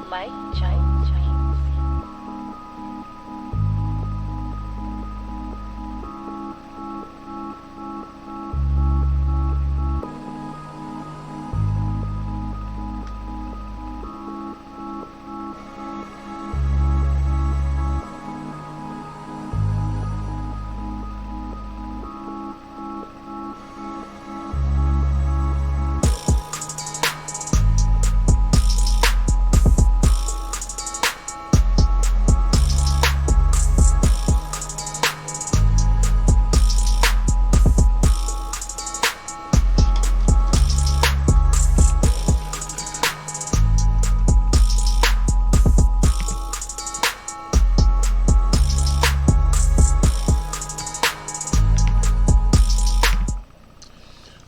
Mike Jones.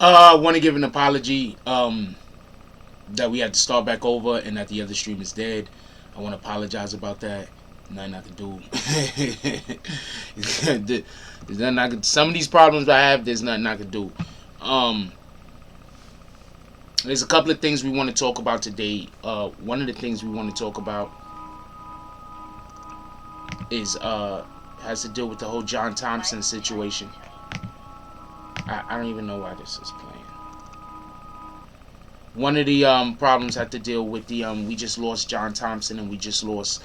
I want to give an apology that we had to start back over and that the other stream is dead. I want to apologize about that. Nothing I can do. There's nothing I can. Some of these problems I have, there's nothing I can do. There's a couple of things we want to talk about today. One of the things we want to talk about is has to deal with the whole John Thompson situation. I don't even know why this is playing. One of the problems had to deal with the we just lost John Thompson and we just lost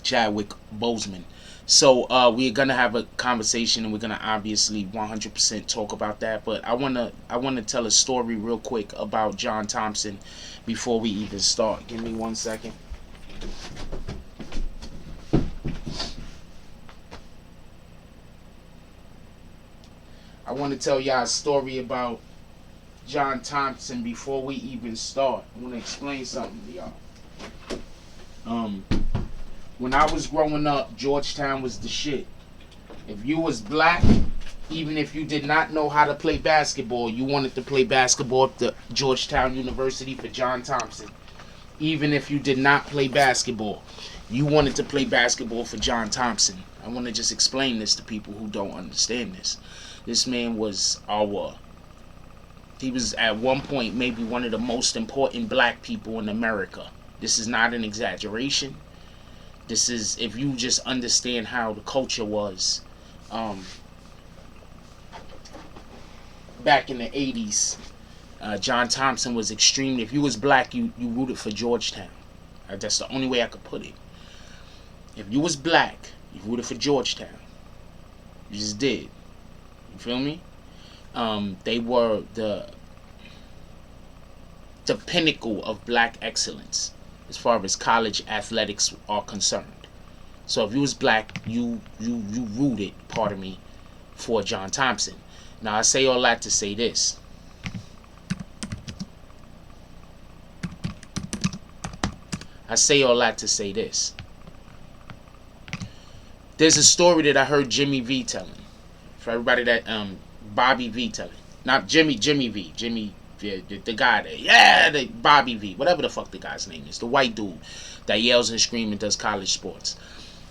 Chadwick Boseman. So we're gonna have a conversation and we're gonna obviously 100% talk about that. But I wanna tell a story real quick about John Thompson before we even start. Give me 1 second. I want to tell y'all a story about John Thompson before we even start. I want to explain something to y'all. When I was growing up, Georgetown was the shit. If you was black, even if you did not know how to play basketball, you wanted to play basketball at the Georgetown University for John Thompson. Even if you did not play basketball, you wanted to play basketball for John Thompson. I want to just explain this to people who don't understand this. This man was he was at one point maybe one of the most important black people in America. This is not an exaggeration. This is, if you just understand how the culture was back in the 80s, John Thompson was extremely, if you was black, you rooted for Georgetown. That's the only way I could put it. If you was black, you rooted for Georgetown. You just did. You feel me? They were the pinnacle of black excellence as far as college athletics are concerned. So if you was black, you rooted, pardon me, for John Thompson. Now I say all that to say this. There's a story that I heard Jimmy V telling. For everybody that Bobby V telling, not Jimmy V, the guy that Bobby V, whatever the fuck the guy's name is, the white dude that yells and screams and does college sports.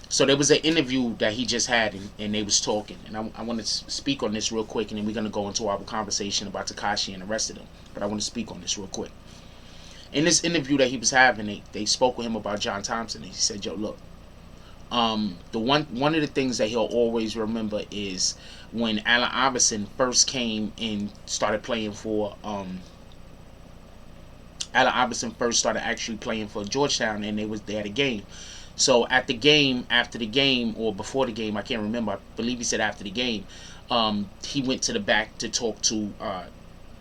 So there was an interview that he just had and they was talking, and I want to speak on this real quick, and then we're gonna go into our conversation about Tekashi and the rest of them. But I want to speak on this real quick. In this interview that he was having, they spoke with him about John Thompson, and he said, "Yo, look. The one of the things that he'll always remember is when Allen Iverson first came and started playing for Allen Iverson first started actually playing for Georgetown, and they had a game. So at the game, after the game, or before the game, I can't remember. I believe he said after the game, he went to the back to talk to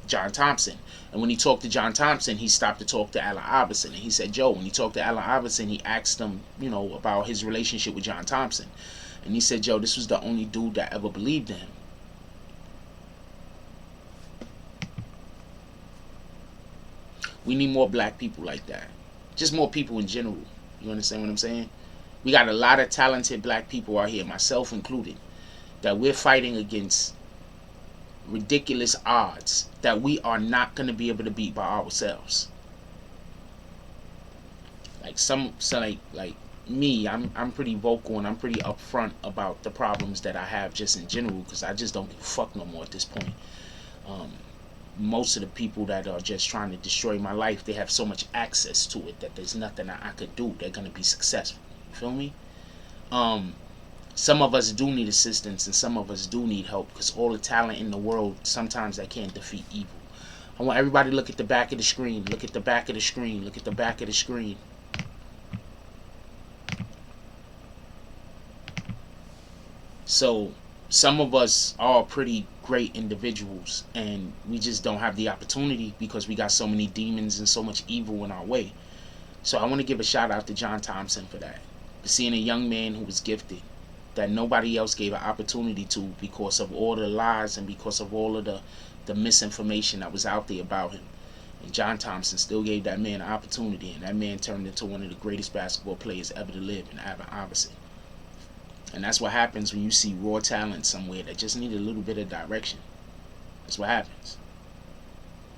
John Thompson. And when he talked to John Thompson, he stopped to talk to Allen Iverson. And he said, Joe, when he talked to Allen Iverson, he asked him, about his relationship with John Thompson. And he said, Joe, this was the only dude that ever believed in him. We need more black people like that. Just more people in general. You understand what I'm saying? We got a lot of talented black people out here, myself included, that we're fighting against ridiculous odds that we are not going to be able to beat by ourselves. Like me, I'm pretty vocal and I'm pretty upfront about the problems that I have just in general, because I just don't give a fuck no more at this point. most of the people that are just trying to destroy my life, they have so much access to it that there's nothing that I could do. They're gonna be successful. You feel me? Some of us do need assistance, and some of us do need help, because all the talent in the world, sometimes that can't defeat evil. I want everybody to look at the back of the screen. Look at the back of the screen. Look at the back of the screen. So some of us are pretty great individuals, and we just don't have the opportunity because we got so many demons and so much evil in our way. So I want to give a shout out to John Thompson for that. For seeing a young man who was gifted that nobody else gave an opportunity to, because of all the lies and because of all of the misinformation that was out there about him. And John Thompson still gave that man an opportunity, and that man turned into one of the greatest basketball players ever to live in Allen Iverson. And that's what happens when you see raw talent somewhere that just needed a little bit of direction. That's what happens.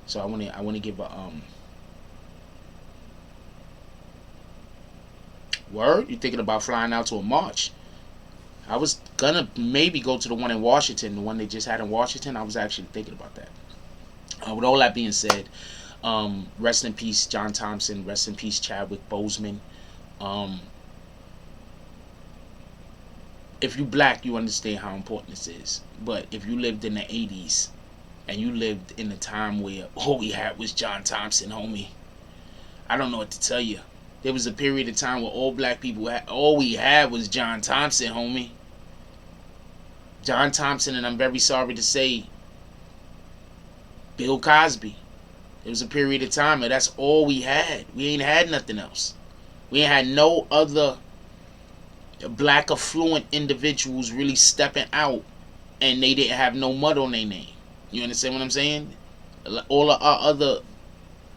So I want to give a word. You thinking about flying out to a march? I was gonna maybe go to the one in Washington, the one they just had in Washington. I was actually thinking about that. With all that being said, rest in peace, John Thompson. Rest in peace, Chadwick Boseman. If you black, you understand how important this is. But if you lived in the 80s and you lived in a time where all we had was John Thompson, homie, I don't know what to tell you. There was a period of time where all black people all we had was John Thompson, homie. John Thompson, and I'm very sorry to say, Bill Cosby. There was a period of time where that's all we had. We ain't had nothing else. We ain't had no other black affluent individuals really stepping out, and they didn't have no mud on their name. You understand what I'm saying? All of our other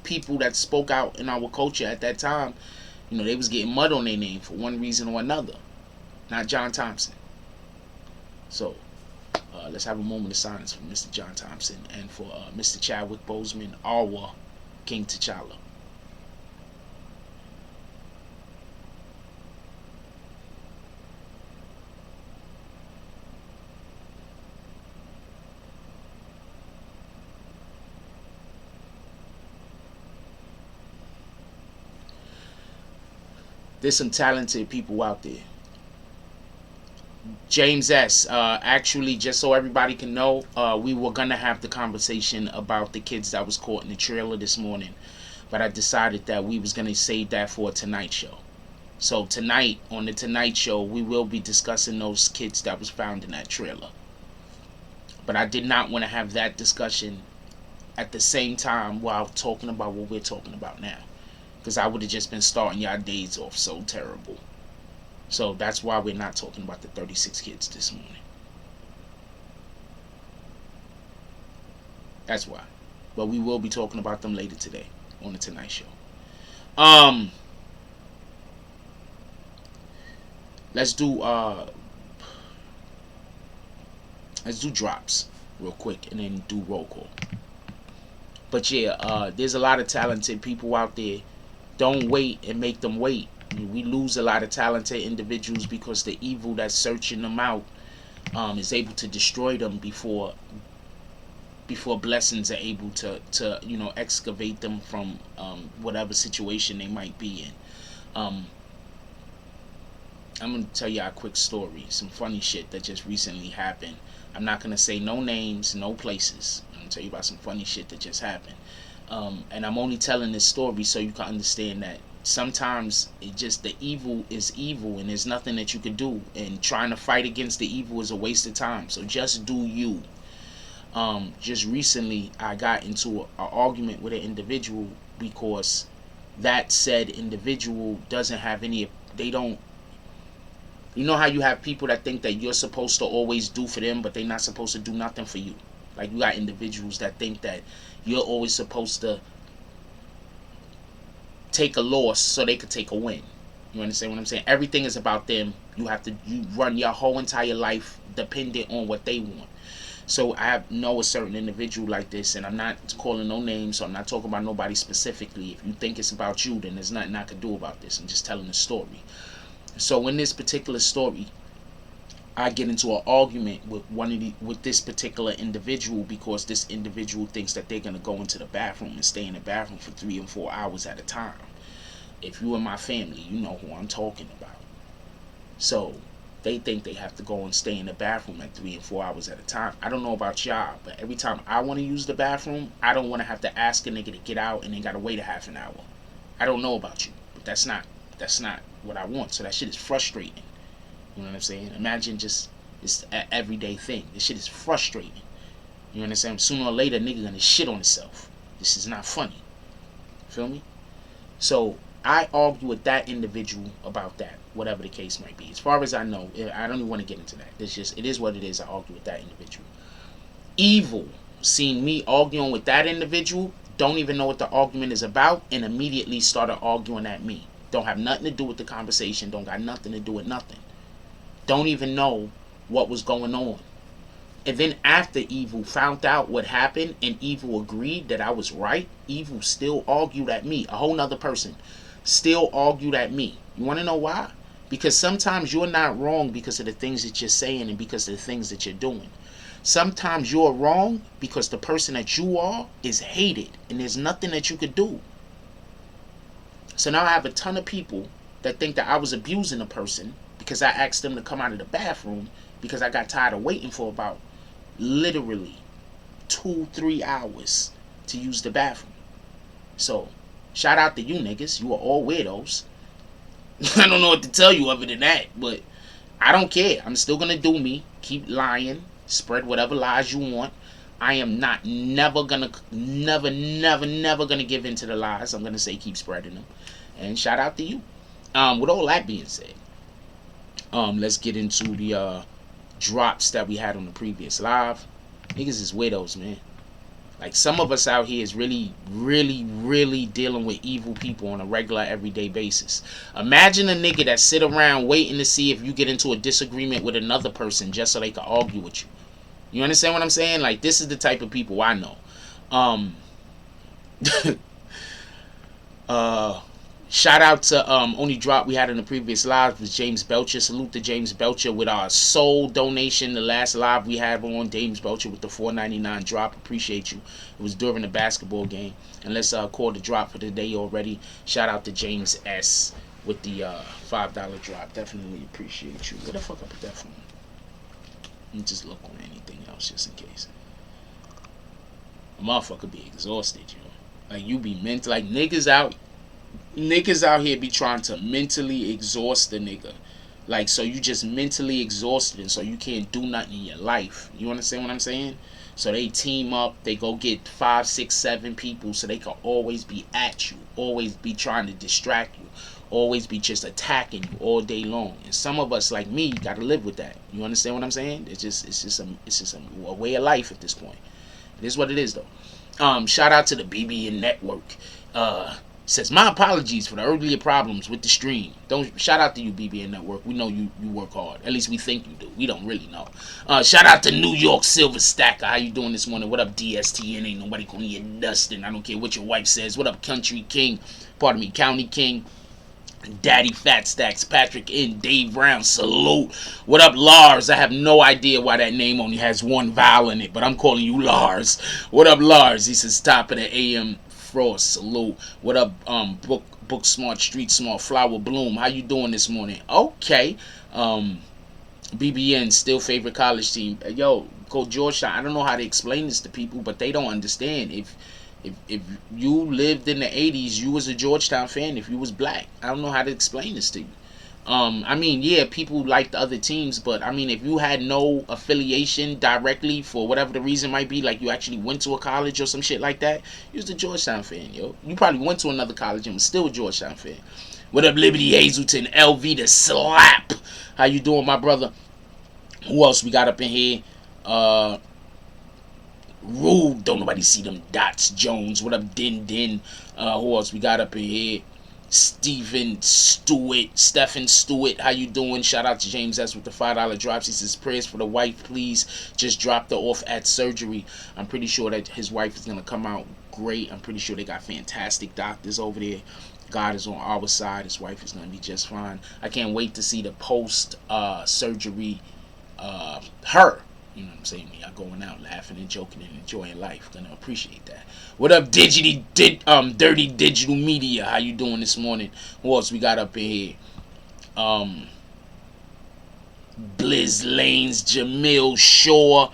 people that spoke out in our culture at that time, you know, they was getting mud on their name for one reason or another. Not John Thompson. So let's have a moment of silence for Mr. John Thompson and for Mr. Chadwick Boseman, our King T'Challa. There's some talented people out there. James S. Actually, just so everybody can know, we were gonna have the conversation about the kids that was caught in the trailer this morning, but I decided that we was gonna save that for a Tonight Show. So tonight on the Tonight Show, we will be discussing those kids that was found in that trailer. But I did not want to have that discussion at the same time while talking about what we're talking about now, because I would have just been starting y'all days off so terrible. So that's why we're not talking about the 36 kids this morning. That's why. But we will be talking about them later today on the Tonight Show. Let's do drops real quick and then do roll call. But yeah, there's a lot of talented people out there. Don't wait and make them wait. We lose a lot of talented individuals because the evil that's searching them out is able to destroy them before blessings are able to excavate them from whatever situation they might be in. I'm gonna tell you a quick story, some funny shit that just recently happened. I'm not gonna say no names, no places. I'm gonna tell you about some funny shit that just happened. And I'm only telling this story so you can understand that sometimes the evil is evil, and there's nothing that you can do, and trying to fight against the evil is a waste of time. So just do you. Just recently I got into an argument with an individual because that said individual doesn't have any, they don't, you know how you have people that think that you're supposed to always do for them, but they're not supposed to do nothing for you. Like, you got individuals that think that you're always supposed to take a loss so they could take a win. You understand what I'm saying? Everything is about them. You run your whole entire life dependent on what they want. So I know a certain individual like this, and I'm not calling no names, so I'm not talking about nobody specifically. If you think it's about you, then there's nothing I can do about this. I'm just telling the story. So in this particular story, I get into an argument with this particular individual because this individual thinks that they're gonna go into the bathroom and stay in the bathroom for 3 and 4 hours at a time. If you in my family, you know who I'm talking about. So they think they have to go and stay in the bathroom at 3 and 4 hours at a time. I don't know about y'all, but every time I want to use the bathroom, I don't want to have to ask a nigga to get out and then gotta wait a half an hour. I don't know about you, but that's not what I want. So that shit is frustrating. You know what I'm saying? Imagine just it's an everyday thing. This shit is frustrating. You understand? Sooner or later, nigga gonna shit on himself. This is not funny. Feel me? So I argue with that individual about that, whatever the case might be. As far as I know, I don't even want to get into that. It's just, it is what it is. I argue with that individual. Evil, seeing me arguing with that individual, don't even know what the argument is about, and immediately started arguing at me. Don't have nothing to do with the conversation. Don't got nothing to do with nothing. Don't even know what was going on. And then after Evil found out what happened and Evil agreed that I was right, Evil still argued at me. A whole nother person still argued at me. You want to know why? Because sometimes you're not wrong because of the things that you're saying and because of the things that you're doing. Sometimes you're wrong because the person that you are is hated and there's nothing that you could do. So now I have a ton of people that think that I was abusing a person because I asked them to come out of the bathroom because I got tired of waiting for about literally 2-3 hours to use the bathroom. So shout out to you niggas. You are all weirdos. I don't know what to tell you other than that, but I don't care. I'm still gonna do me. Keep lying. Spread whatever lies you want. I am never gonna give in to the lies. I'm gonna say keep spreading them. And shout out to you. With all that being said, let's get into the drops that we had on the previous live. Niggas is widows, man. Like, some of us out here is really dealing with evil people on a regular, everyday basis. Imagine a nigga that sit around waiting to see if you get into a disagreement with another person just so they can argue with you. You understand what I'm saying? Like, this is the type of people I know. Shout out to only drop we had in the previous live was James Belcher. Salute to James Belcher with our sole donation. The last live we had on James Belcher with the $4.99 drop. Appreciate you. It was during the basketball game. And let's call the drop for the day already. Shout out to James S with the $5 drop. Definitely appreciate you. Where the fuck I put that from? Let me just look on anything else just in case. A motherfucker be exhausted, yo. Like, you be meant like niggas out here be trying to mentally exhaust the nigga. Like, so you just mentally exhausted and so you can't do nothing in your life. You understand what I'm saying? So they team up, they go get 5, 6, 7 people so they can always be at you, always be trying to distract you, always be just attacking you all day long. And some of us, like me, gotta live with that. You understand what I'm saying? It's just a way of life at this point. It is what it is, though. Shout out to the BBNNETWORK. Says, my apologies for the earlier problems with the stream. Shout out to you, BBNNETWORK. We know you work hard. At least we think you do. We don't really know. Shout out to New York Silver Stacker. How you doing this morning? What up, DSTN? Ain't nobody calling you Dustin. I don't care what your wife says. What up, Country King? Pardon me, County King. Daddy Fat Stacks, Patrick N, Dave Brown, salute. What up, Lars? I have no idea why that name only has one vowel in it, but I'm calling you Lars. What up, Lars? He says, top of the AM. Frost, salute. What up, book smart, street smart, flower bloom? How you doing this morning? Okay. BBN still favorite college team. Yo, go Georgetown. I don't know how to explain this to people, but they don't understand. If you lived in the 80s, you was a Georgetown fan. If you was black, I don't know how to explain this to you. I mean, yeah, people liked the other teams, but I mean, if you had no affiliation directly for whatever the reason might be, like you actually went to a college or some shit like that, you was a Georgetown fan, yo. You probably went to another college and was still a Georgetown fan. What up, Liberty Hazelton, LV the slap? How you doing, my brother? Who else we got up in here? Rude, don't nobody see them dots. Jones, what up, Din? Who else we got up in here? Stephen Stewart, how you doing? Shout out to James S with the $5 drops. He says, prayers for the wife, please. Just dropped her off at surgery. I'm pretty sure that his wife is going to come out great. I'm pretty sure they got fantastic doctors over there. God is on our side. His wife is going to be just fine. I can't wait to see the post surgery her. You know what I'm saying? Y'all going out laughing and joking and enjoying life. Gonna appreciate that. What up, dirty digital media? How you doing this morning? Who else we got up in here? Blizz Lanes, Jamil Shore.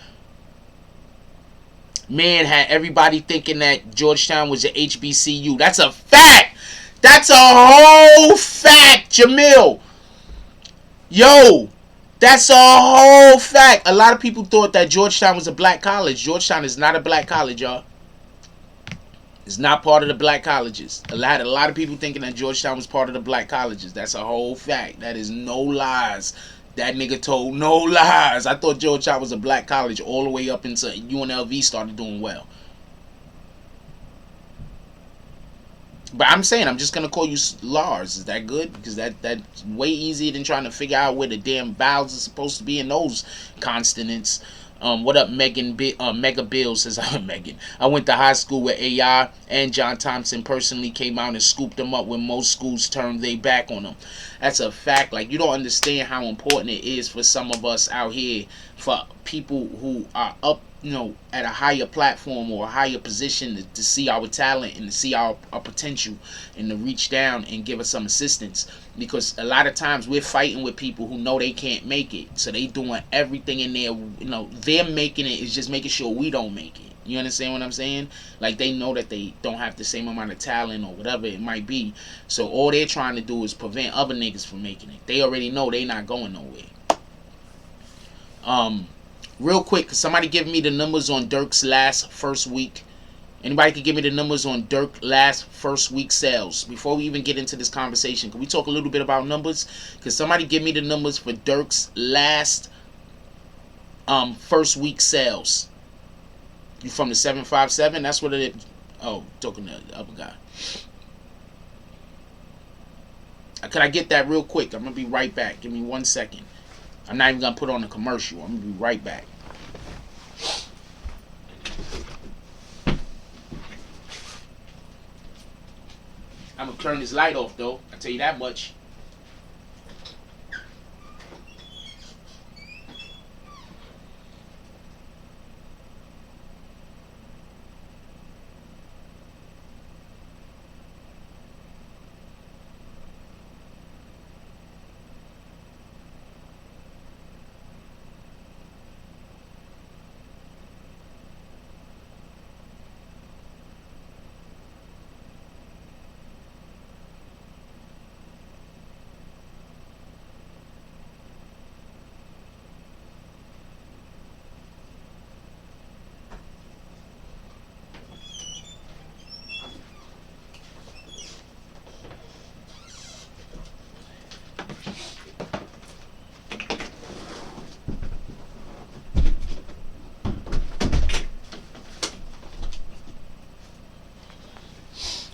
Man had everybody thinking that Georgetown was a HBCU. That's a fact. That's a whole fact, Jamil. Yo, that's a whole fact. A lot of people thought that Georgetown was a black college. Georgetown is not a black college, y'all. It's not part of the black colleges. A lot of people thinking that Georgetown was part of the black colleges. That's a whole fact. That is no lies. That nigga told no lies. I thought Georgetown was a black college all the way up until UNLV started doing well. But I'm saying, I'm just going to call you Lars. Is that good? Because that's way easier than trying to figure out where the damn vowels are supposed to be in those consonants. What up, Mega Bill says, Megan. I went to high school with AI and John Thompson personally came out and scooped them up when most schools turned their back on them. That's a fact. Like, you don't understand how important it is for some of us out here, for people who are up, at a higher platform or a higher position to see our talent and to see our potential and to reach down and give us some assistance. Because a lot of times we're fighting with people who know they can't make it. So they doing everything in there, they're making it, is just making sure we don't make it. You understand what I'm saying? Like, they know that they don't have the same amount of talent or whatever it might be. So all they're trying to do is prevent other niggas from making it. They already know they not going nowhere. Real quick, somebody give me the numbers on Durk's first week. Anybody could give me the numbers on Durk last first week sales before we even get into this conversation. Can we talk a little bit about numbers? Because somebody give me the numbers for Durk's last first week sales. You from the 757? That's what it is. Oh, talking to the other guy. Can I get that real quick? I'm going to be right back. Give me 1 second. I'm not even going to put on a commercial. I'm going to be right back. I'm going to turn this light off, though. I'll tell you that much.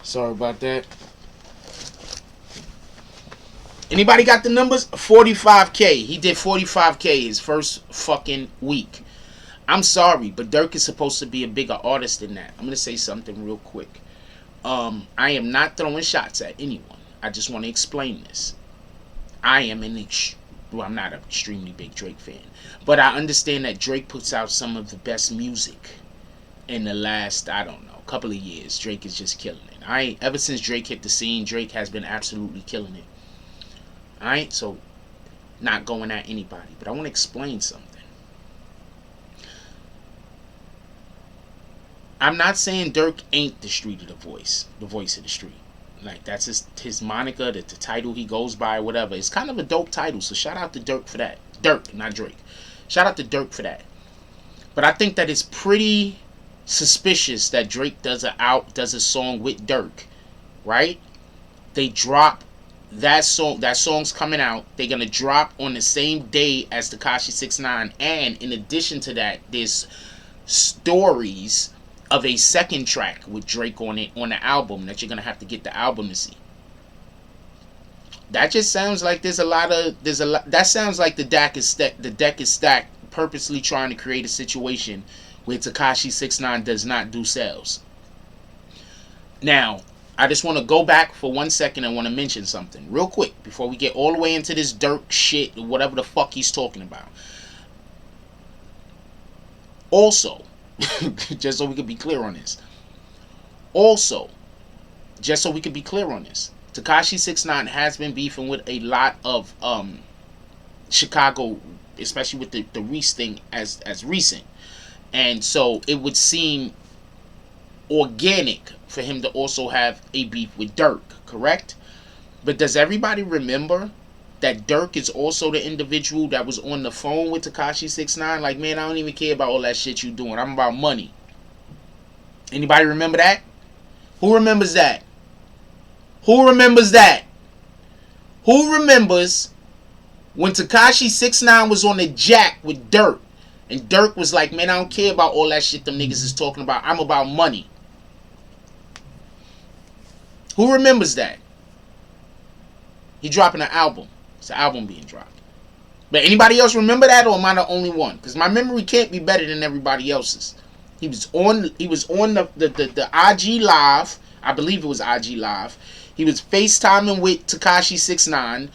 Sorry about that. Anybody got the numbers? 45K. He did 45K his first fucking week. I'm sorry, but Durk is supposed to be a bigger artist than that. I'm going to say something real quick. I am not throwing shots at anyone. I just want to explain this. I am I'm not an extremely big Drake fan. But I understand that Drake puts out some of the best music in the last, I don't know, couple of years. Drake is just killing it. Ever since Drake hit the scene, Drake has been absolutely killing it. Alright, so not going at anybody, but I want to explain something. I'm not saying Durk ain't the voice of the street. Like, that's his moniker, the title he goes by, whatever. It's kind of a dope title, so shout out to Durk for that. Durk, not Drake. Shout out to Durk for that. But I think that it's pretty suspicious that Drake does a song with Durk, right? They drop that song's coming out. They're gonna drop on the same day as Tekashi 6ix9ine, and in addition to that, there's stories of a second track with Drake on it on the album that you're gonna have to get the album to see. That just sounds like that sounds like the deck is stacked, purposely trying to create a situation where Tekashi 6ix9ine does not do sales. Now, I just want to go back for 1 second and want to mention something real quick before we get all the way into this Durk shit or whatever the fuck he's talking about. Also, just so we could be clear on this. Also, just so we could be clear on this, Tekashi 6ix9ine has been beefing with a lot of Chicago, especially with the Reese thing as recent. And so it would seem organic for him to also have a beef with Durk, correct? But does everybody remember that Durk is also the individual that was on the phone with Tekashi 6ix9ine? Like, man, I don't even care about all that shit you doing. I'm about money. Anybody remember that? Who remembers that? Who remembers that? Who remembers when Tekashi 6ix9ine was on the jack with Durk? And Durk was like, man, I don't care about all that shit them niggas is talking about. I'm about money. Who remembers that? He dropping an album. It's an album being dropped. But anybody else remember that, or am I the only one? Because my memory can't be better than everybody else's. He was on the IG Live. I believe it was IG Live. He was FaceTiming with Tekashi 6ix9ine.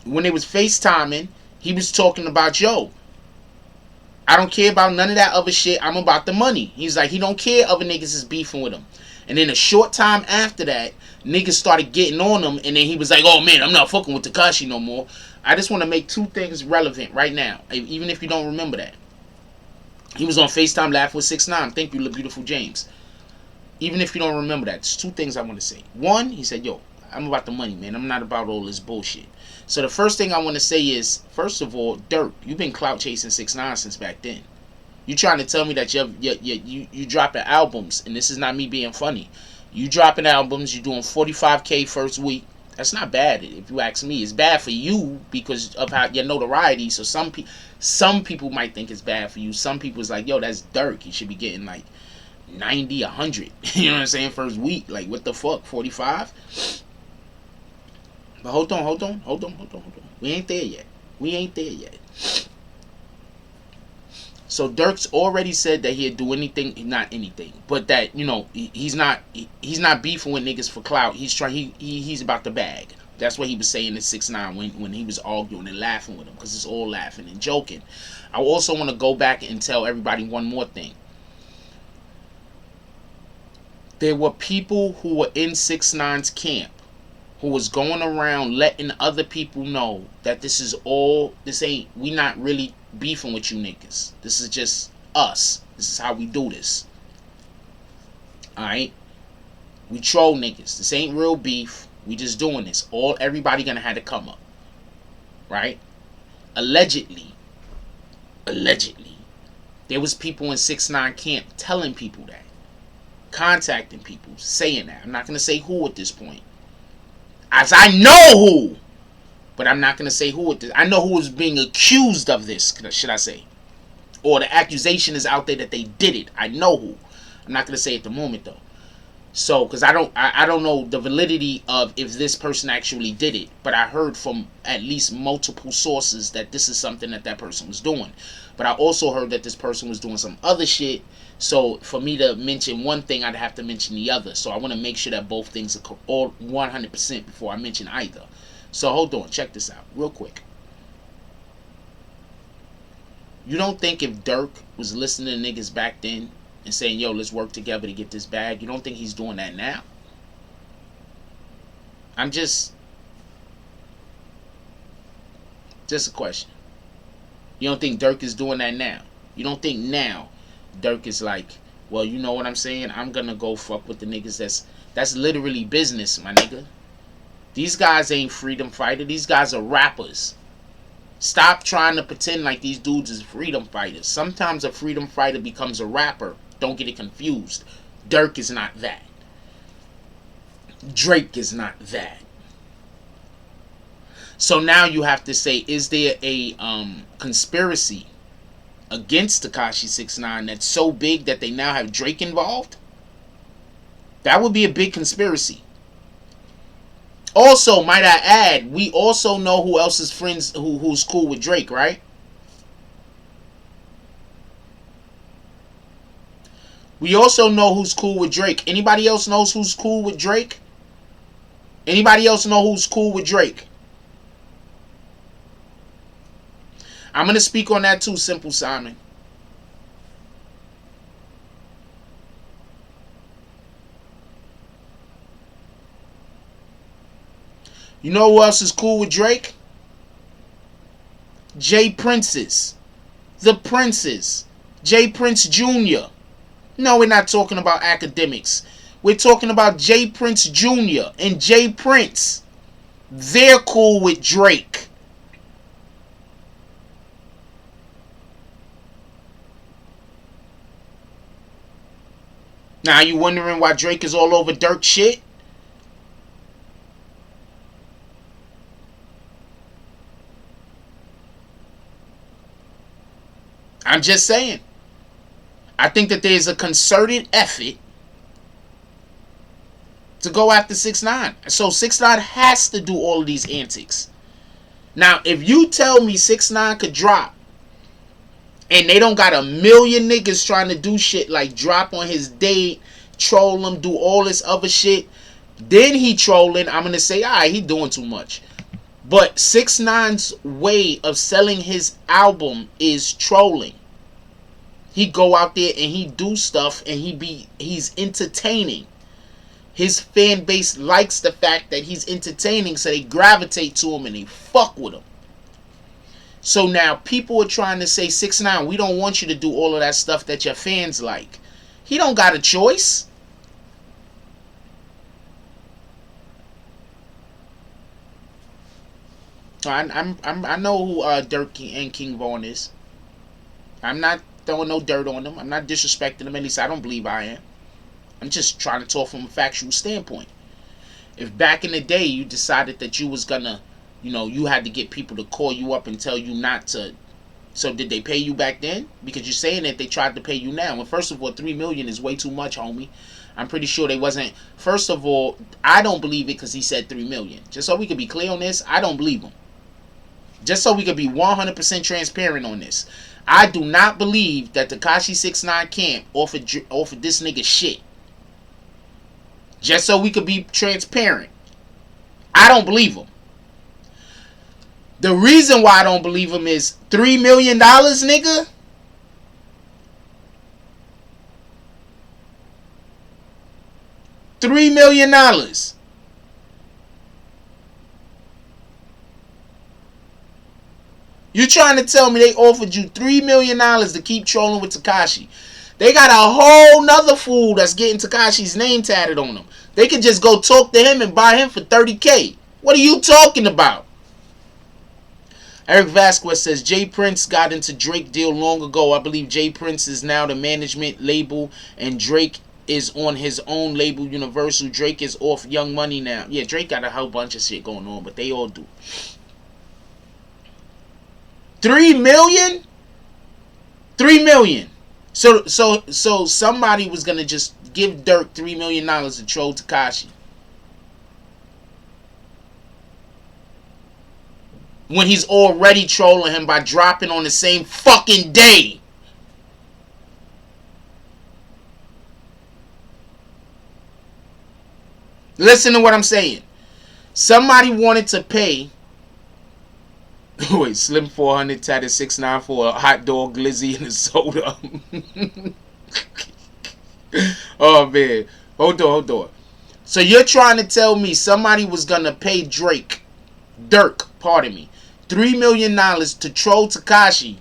When they was FaceTiming, he was talking about, yo, I don't care about none of that other shit. I'm about the money. He's like, he don't care other niggas is beefing with him. And then a short time after that, niggas started getting on him. And then he was like, oh man, I'm not fucking with Tekashi no more. I just want to make two things relevant right now, even if you don't remember that. He was on FaceTime laughing with 6ix9ine. Thank you, beautiful James. Even if you don't remember that, there's two things I want to say. One, he said, yo, I'm about the money, man. I'm not about all this bullshit. So the first thing I want to say is, first of all, Durk, you've been clout chasing 6ix9ine since back then. You trying to tell me that you dropping albums, and this is not me being funny. You dropping albums, you doing 45K first week. That's not bad, if you ask me. It's bad for you because of how your notoriety. So some people might think it's bad for you. Some people's like, yo, that's Durk. He should be getting like 90, 100. You know what I'm saying? First week. Like, what the fuck? 45? But hold on. We ain't there yet. So Durk's already said that he'd do anything, not anything, but that, you know, he's not beefing with niggas for clout. He's about the bag. That's what he was saying to 6ix9ine when he was arguing and laughing with him, because it's all laughing and joking. I also want to go back and tell everybody one more thing. There were people who were in 6ix9ine's camp who was going around letting other people know that we not really beefing with you niggas. This is just us. This is how we do this. Alright? We troll niggas. This ain't real beef. We just doing this. Everybody gonna have to come up. Right? Allegedly, there was people in 6ix9ine camp telling people that. Contacting people, saying that. I'm not gonna say who at this point. As I know who, but I'm not going to say who it is. I know who is being accused of this, should I say. Or the accusation is out there that they did it. I know who. I'm not going to say at the moment, though. So, because I don't know the validity of if this person actually did it. But I heard from at least multiple sources that this is something that person was doing. But I also heard that this person was doing some other shit. So, for me to mention one thing, I'd have to mention the other. So, I want to make sure that both things are all 100% before I mention either. So, hold on. Check this out real quick. You don't think if Durk was listening to niggas back then and saying, yo, let's work together to get this bag, you don't think he's doing that now? I'm just a question. You don't think Durk is doing that now? You don't think now Durk is like, well, you know what I'm saying? I'm gonna go fuck with the niggas that's literally business, my nigga. These guys ain't freedom fighters. These guys are rappers. Stop trying to pretend like these dudes is freedom fighters. Sometimes a freedom fighter becomes a rapper. Don't get it confused. Durk is not that. Drake is not that. So now you have to say, is there a conspiracy against Tekashi 6ix9ine that's so big that they now have Drake involved? That would be a big conspiracy. Also, might I add, we also know who else is friends, who's cool with Drake, right? We also know who's cool with Drake. Anybody else knows who's cool with Drake? Anybody else know who's cool with Drake? I'm going to speak on that too, Simple Simon. You know who else is cool with Drake? Jay Princes. The Princes. Jay Prince Jr. No, we're not talking about academics. We're talking about Jay Prince Jr. and Jay Prince. They're cool with Drake. Now, you wondering why Drake is all over Durk shit? I'm just saying. I think that there's a concerted effort to go after 6ix9ine. So 6ix9ine has to do all of these antics. Now, if you tell me 6ix9ine could drop and they don't got a million niggas trying to do shit like drop on his date, troll him, do all this other shit, then he trolling, I'm going to say, alright, he doing too much. But 6ix9ine's way of selling his album is trolling. He go out there and he do stuff and he's entertaining. His fan base likes the fact that he's entertaining, so they gravitate to him and they fuck with him. So now people are trying to say, 6ix9ine, we don't want you to do all of that stuff that your fans like. He don't got a choice. I know who Durk and King Von is. I'm not throwing no dirt on them. I'm not disrespecting them. At least I don't believe I am. I'm just trying to talk from a factual standpoint. If back in the day you decided that you was gonna, you had to get people to call you up and tell you not to. So did they pay you back then? Because you're saying that they tried to pay you now. And first of all, $3 million is way too much, homie. I'm pretty sure they wasn't. First of all, I don't believe it because he said $3 million. Just so we could be clear on this, I don't believe him. Just so we could be 100% transparent on this. I do not believe that Tekashi 6ix9ine camp offered this nigga shit. Just so we could be transparent. I don't believe him. The reason why I don't believe him is $3 million, nigga. $3 million. You trying to tell me they offered you $3 million to keep trolling with Tekashi? They got a whole nother fool that's getting Tekashi's name tatted on them. They could just go talk to him and buy him for $30K. What are you talking about? Eric Vasquez says, Jay Prince got into Drake deal long ago. I believe Jay Prince is now the management label and Drake is on his own label, Universal. Drake is off Young Money now. Yeah, Drake got a whole bunch of shit going on, but they all do. $3 million? $3 million. So somebody was gonna just give Durk $3 million to troll Tekashi. When he's already trolling him by dropping on the same fucking day. Listen to what I'm saying. Somebody wanted to pay. Wait, Slim 400 tatted 6ix9ine for a hot dog, glizzy, and a soda. Oh man, hold on. So you're trying to tell me somebody was gonna pay Durk, $3 million to troll Tekashi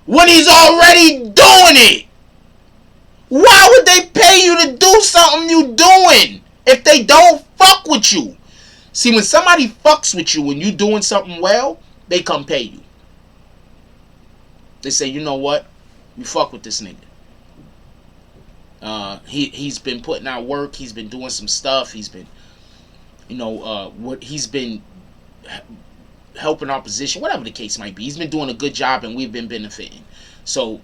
when he's already doing it? Why would they pay you to do something you doing if they don't fuck with you? See, when somebody fucks with you when you doing something well, they come pay you. They say, you know what? You fuck with this nigga. He's been putting out work. He's been doing some stuff. He's been, he's been helping our position, whatever the case might be. He's been doing a good job and we've been benefiting. So,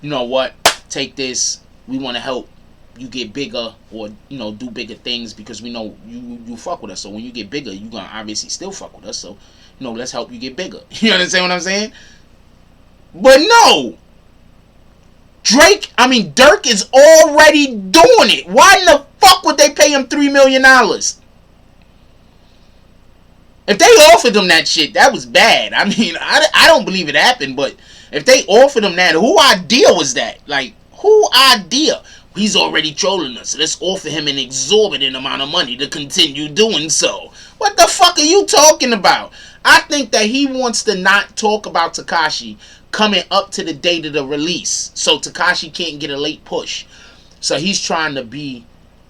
you know what? Take this. We want to help you get bigger or, do bigger things because we know you fuck with us. So when you get bigger, you're going to obviously still fuck with us. So, let's help you get bigger. You understand what I'm saying? But no. Durk is already doing it. Why in the fuck would they pay him $3 million? If they offered him that shit, that was bad. I don't believe it happened, but if they offered him that, who idea was that? Like, who idea? He's already trolling us. Let's offer him an exorbitant amount of money to continue doing so. What the fuck are you talking about? I think that he wants to not talk about Tekashi coming up to the date of the release, so Tekashi can't get a late push. So he's trying to be,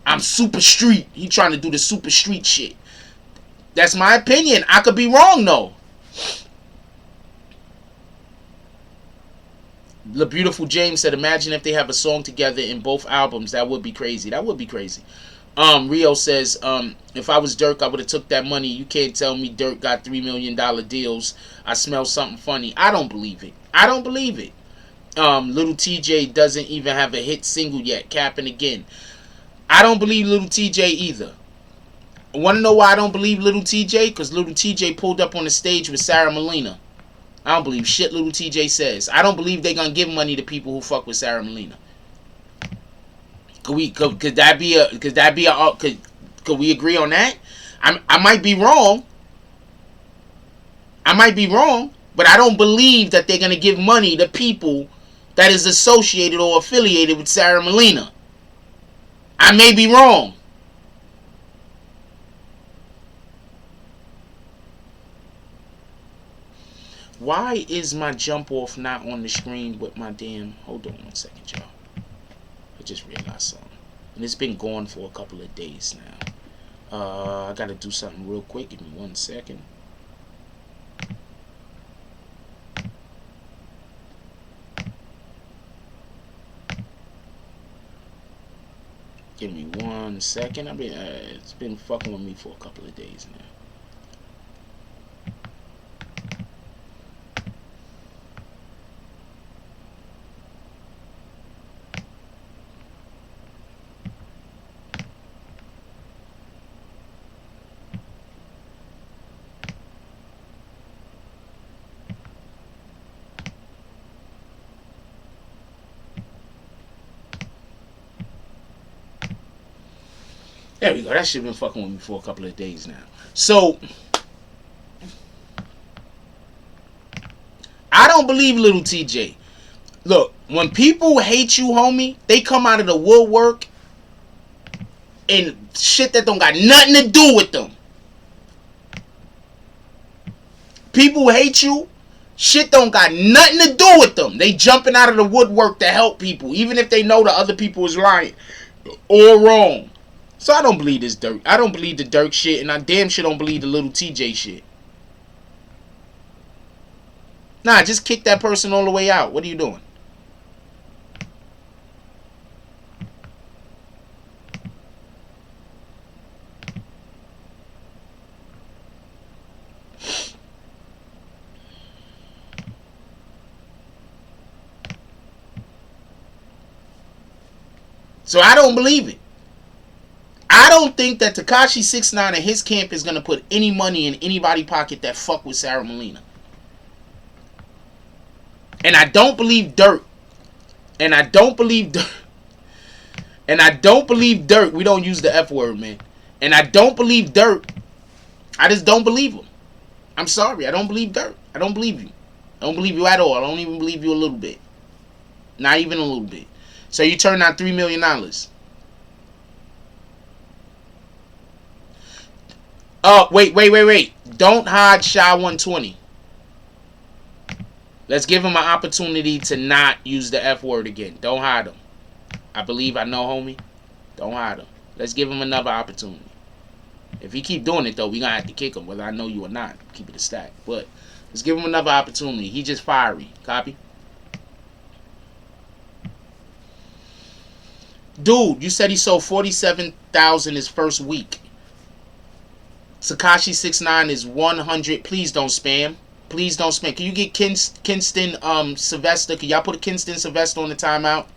I'm super street. He's trying to do the super street shit. That's my opinion. I could be wrong though. The Beautiful James said, imagine if they have a song together in both albums. That would be crazy. That would be crazy. Rio says, if I was Durk, I would have took that money. You can't tell me Durk got $3 million deals. I smell something funny. I don't believe it. I don't believe it. Little TJ doesn't even have a hit single yet. Capping again. I don't believe Little TJ either. Want to know why I don't believe Little TJ? Because Little TJ pulled up on the stage with Sarah Molina. I don't believe shit Little TJ says. I don't believe they're going to give money to people who fuck with Sarah Molina. Could we agree on that? I might be wrong. But I don't believe that they're going to give money to people that is associated or affiliated with Sarah Molina. I may be wrong. Why is my jump off not on the screen with my damn... Hold on 1 second, y'all. I just realized something. And it's been gone for a couple of days now. I gotta do something real quick. Give me 1 second. Give me 1 second. It's been fucking with me for a couple of days now. There we go. That shit been fucking with me for a couple of days now. So, I don't believe Little TJ. Look, when people hate you, homie, they come out of the woodwork and shit that don't got nothing to do with them. People who hate you, shit don't got nothing to do with them. They jumping out of the woodwork to help people, even if they know the other people is lying or wrong. So I don't believe this Durk. I don't believe the Durk shit, and I damn sure don't believe the Little TJ shit. Nah, just kick that person all the way out. What are you doing? So I don't believe it. I don't think that Tekashi 6ix9ine and his camp is going to put any money in anybody's pocket that fuck with Sarah Molina. And I don't believe Durk. And I don't believe Durk. We don't use the F word, man. And I don't believe Durk. I just don't believe him. I'm sorry. I don't believe Durk. I don't believe you. I don't believe you at all. I don't even believe you a little bit. Not even a little bit. So you turned out $3 million. Wait. Don't hide Shy 120. Let's give him an opportunity to not use the F word again. Don't hide him. I believe I know, homie. Don't hide him. Let's give him another opportunity. If he keep doing it, though, we going to have to kick him, whether I know you or not. Keep it a stack. But let's give him another opportunity. He just fiery. Copy? Dude, you said he sold 47,000 his first week. Tekashi 6ix9ine is 100. Please don't spam. Please don't spam. Can you get Kinston Sylvester? Can y'all put a Kinston Sylvester on the timeout?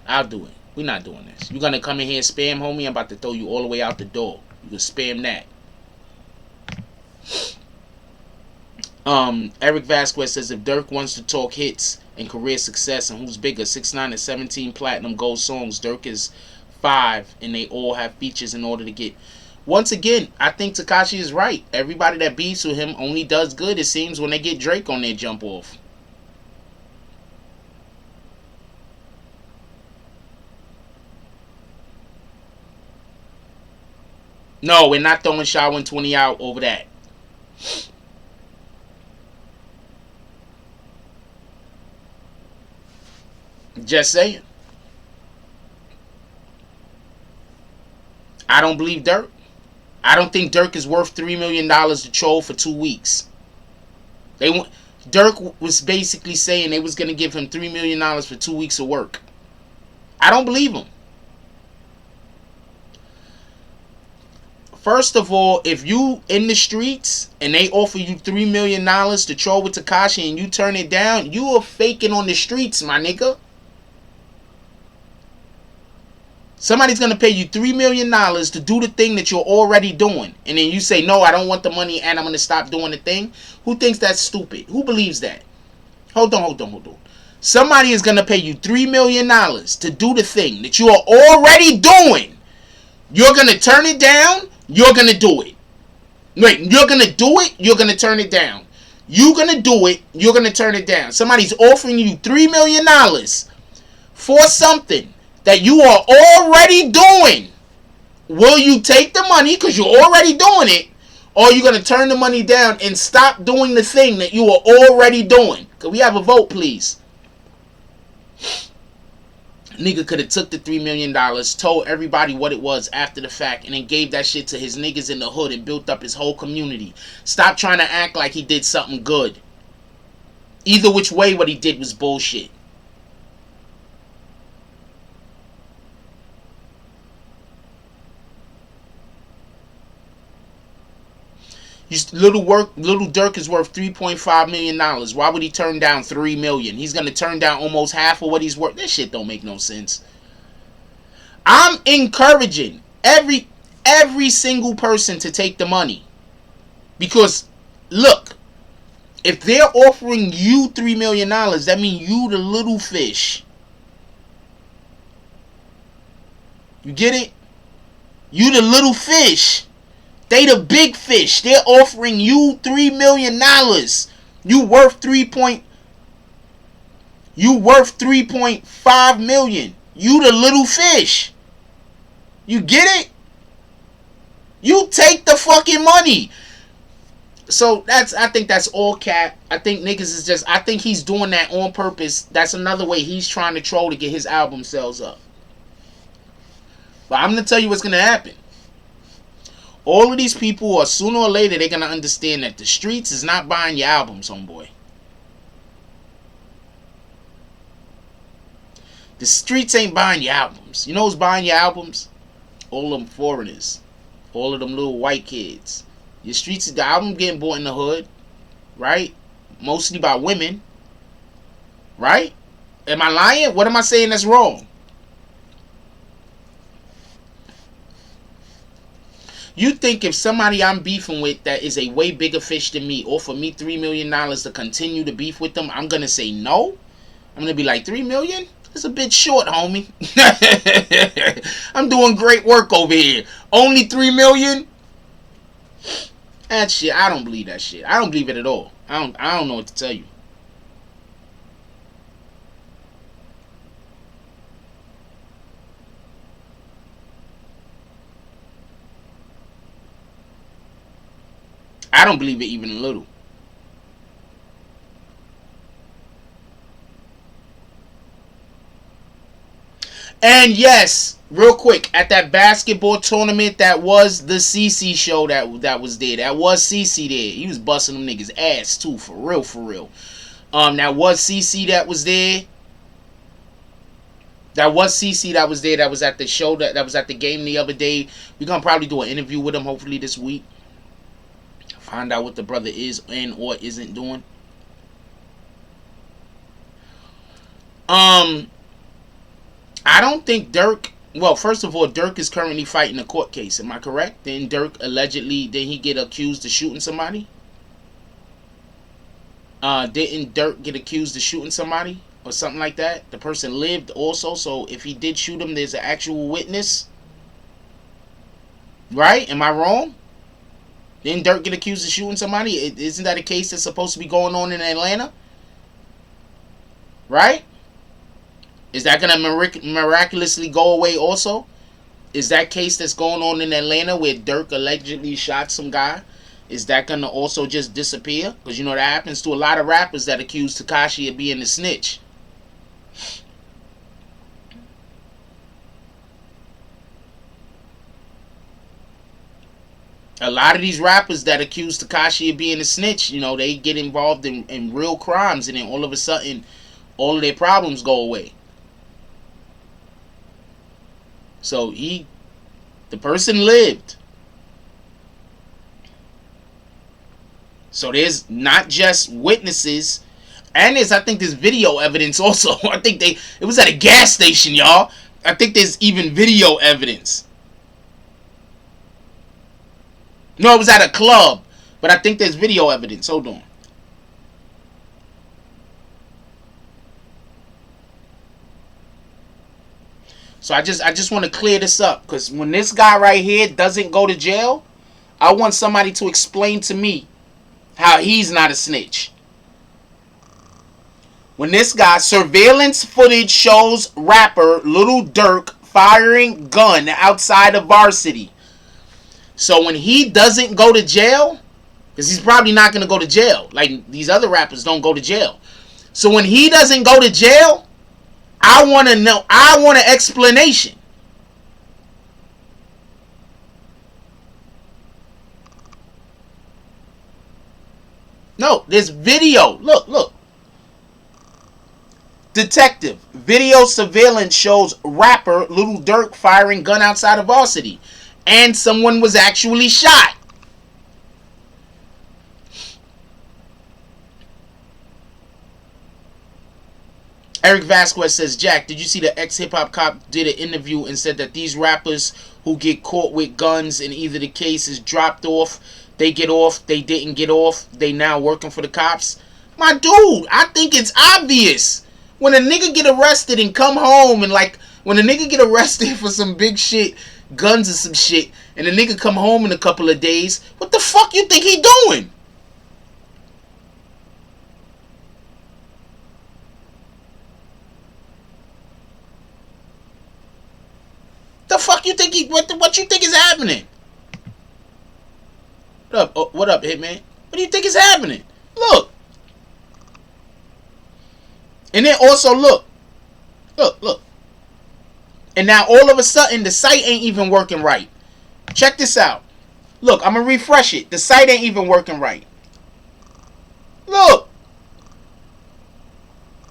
I'll do it. We're not doing this. You're going to come in here and spam, homie? I'm about to throw you all the way out the door. You can spam that. Eric Vasquez says, if Durk wants to talk hits and career success and who's bigger, 6ix9ine is 17 platinum gold songs. Durk is 5, and they all have features in order to get... Once again, I think Tekashi is right. Everybody that beats with him only does good, it seems, when they get Drake on their jump off. No, we're not throwing Sha 120 out over that. Just saying. I don't believe Durk. I don't think Durk is worth $3 million to troll for 2 weeks. Durk was basically saying they was going to give him $3 million for 2 weeks of work. I don't believe him. First of all, if you in the streets and they offer you $3 million to troll with Tekashi and you turn it down, you are faking on the streets, my nigga. Somebody's going to pay you $3 million to do the thing that you're already doing. And then you say, no, I don't want the money and I'm going to stop doing the thing. Who thinks that's stupid? Who believes that? Hold on. Somebody is going to pay you $3 million to do the thing that you are already doing. You're going to turn it down. You're going to do it. Wait, you're going to do it. You're going to turn it down. You're going to do it. You're going to turn it down. Somebody's offering you $3 million for something that you are already doing. Will you take the money because you're already doing it, or are you going to turn the money down and stop doing the thing that you are already doing? Can we have a vote, please? Nigga could have took the $3 million, told everybody what it was after the fact, and then gave that shit to his niggas in the hood and built up his whole community. Stop trying to act like he did something good. Either which way, what he did was bullshit. Little Durk is worth $3.5 million. Why would he turn down $3 million? He's gonna turn down almost half of what he's worth. This shit don't make no sense. I'm encouraging every single person to take the money, because look, if they're offering you $3 million, that means you the little fish. You get it? You the little fish. They the big fish. They're offering you $3 million. You worth $3.5 million. You the little fish. You get it? You take the fucking money. So I think that's all cap. I think niggas is just, I think he's doing that on purpose. That's another way he's trying to troll to get his album sales up. But I'm gonna tell you what's gonna happen. All of these people, are sooner or later, they're going to understand that the streets is not buying your albums, homeboy. The streets ain't buying your albums. You know who's buying your albums? All them foreigners. All of them little white kids. Your streets, the album getting bought in the hood, right? Mostly by women, right? Am I lying? What am I saying that's wrong? You think if somebody I'm beefing with that is a way bigger fish than me offer me $3 million to continue to beef with them, I'm going to say no? I'm going to be like, $3 million? That's a bit short, homie. I'm doing great work over here. Only $3 million? That shit, I don't believe that shit. I don't believe it at all. I don't know what to tell you. I don't believe it even a little. And yes, real quick, at that basketball tournament, that was the CC show that was there. That was CC there. He was busting them niggas' ass too, for real, for real. That was CC that was there. That was CC that was there. That was at the show, that was at the game the other day. We're gonna probably do an interview with him hopefully this week. Find out what the brother is and or isn't doing. I don't think Durk. Well, first of all, Durk is currently fighting a court case. Am I correct? Then Durk allegedly, did he get accused of shooting somebody? Didn't Durk get accused of shooting somebody or something like that? The person lived also, so if he did shoot him, there's an actual witness. Right? Am I wrong? Didn't Durk get accused of shooting somebody? Isn't that a case that's supposed to be going on in Atlanta? Right? Is that going to miraculously go away also? is that case that's going on in Atlanta where Durk allegedly shot some guy, is that gonna also just disappear? Because you know that happens to a lot of rappers that accuse Tekashi of being a snitch. A lot of these rappers that accuse Tekashi of being a snitch, you know, they get involved in real crimes, and then all of a sudden, all of their problems go away. So the person lived. So there's not just witnesses, and I think there's video evidence also. I think it was at a gas station, y'all. I think there's even video evidence. No, it was at a club, but I think there's video evidence. Hold on. So I just want to clear this up, because when this guy right here doesn't go to jail, I want somebody to explain to me how he's not a snitch. When this guy, surveillance footage shows rapper Lil Durk firing gun outside of Varsity. So when he doesn't go to jail, because he's probably not going to go to jail, like these other rappers don't go to jail. So when he doesn't go to jail, I want to know, I want an explanation. No, there's video. Look. Detective, video surveillance shows rapper Lil Durk firing gun outside of Varsity. And someone was actually shot. Eric Vasquez says, Jack, did you see the ex-hip-hop cop did an interview and said that these rappers who get caught with guns and either the case is dropped off, they get off, they didn't get off, they now working for the cops? My dude, I think it's obvious. When a nigga get arrested and come home, and like, when a nigga get arrested for some big shit, guns or some shit, and the nigga come home in a couple of days, what the fuck you think he doing? The fuck you think what you think is happening? What up? Oh, what up, Hitman? What do you think is happening? Look. And then also look. And now all of a sudden the site ain't even working right. Check this out. Look, I'm gonna refresh it. The site ain't even working right. Look.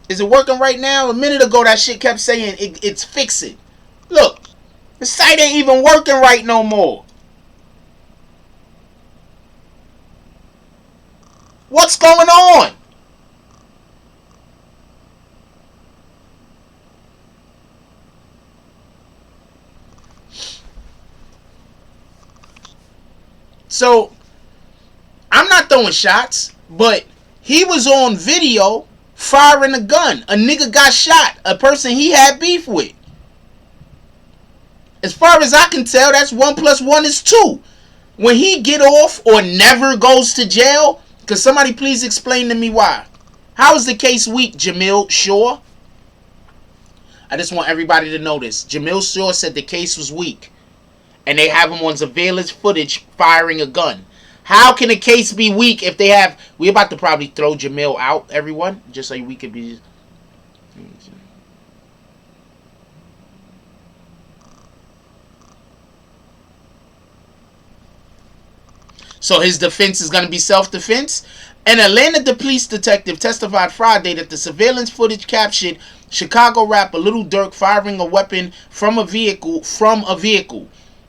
Is it working right now? A minute ago that shit kept saying it's fixing. Look. The site ain't even working right no more. What's going on? So, I'm not throwing shots, but he was on video firing a gun. A nigga got shot. A person he had beef with. As far as I can tell, that's 1 + 1 is 2. When he get off or never goes to jail, because somebody please explain to me why. How is the case weak, Jamil Shaw? I just want everybody to know this. Jamil Shaw said the case was weak. And they have him on surveillance footage firing a gun. How can a case be weak if they have... We're about to probably throw Jamil out, everyone. Just so we could be... So his defense is going to be self-defense? An Atlanta police detective testified Friday that the surveillance footage captured Chicago rapper Lil Durk firing a weapon from a vehicle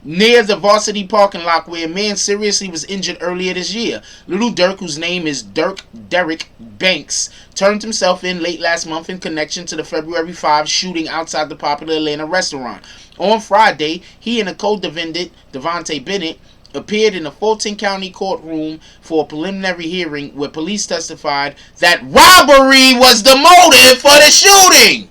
near the Varsity parking lot where a man seriously was injured earlier this year. Lil Durk, whose name is Derek Banks, turned himself in late last month in connection to the February 5 shooting outside the popular Atlanta restaurant. On Friday, he and a co-defendant, Devontae Bennett, appeared in a Fulton County courtroom for a preliminary hearing where police testified that robbery was the motive for the shooting.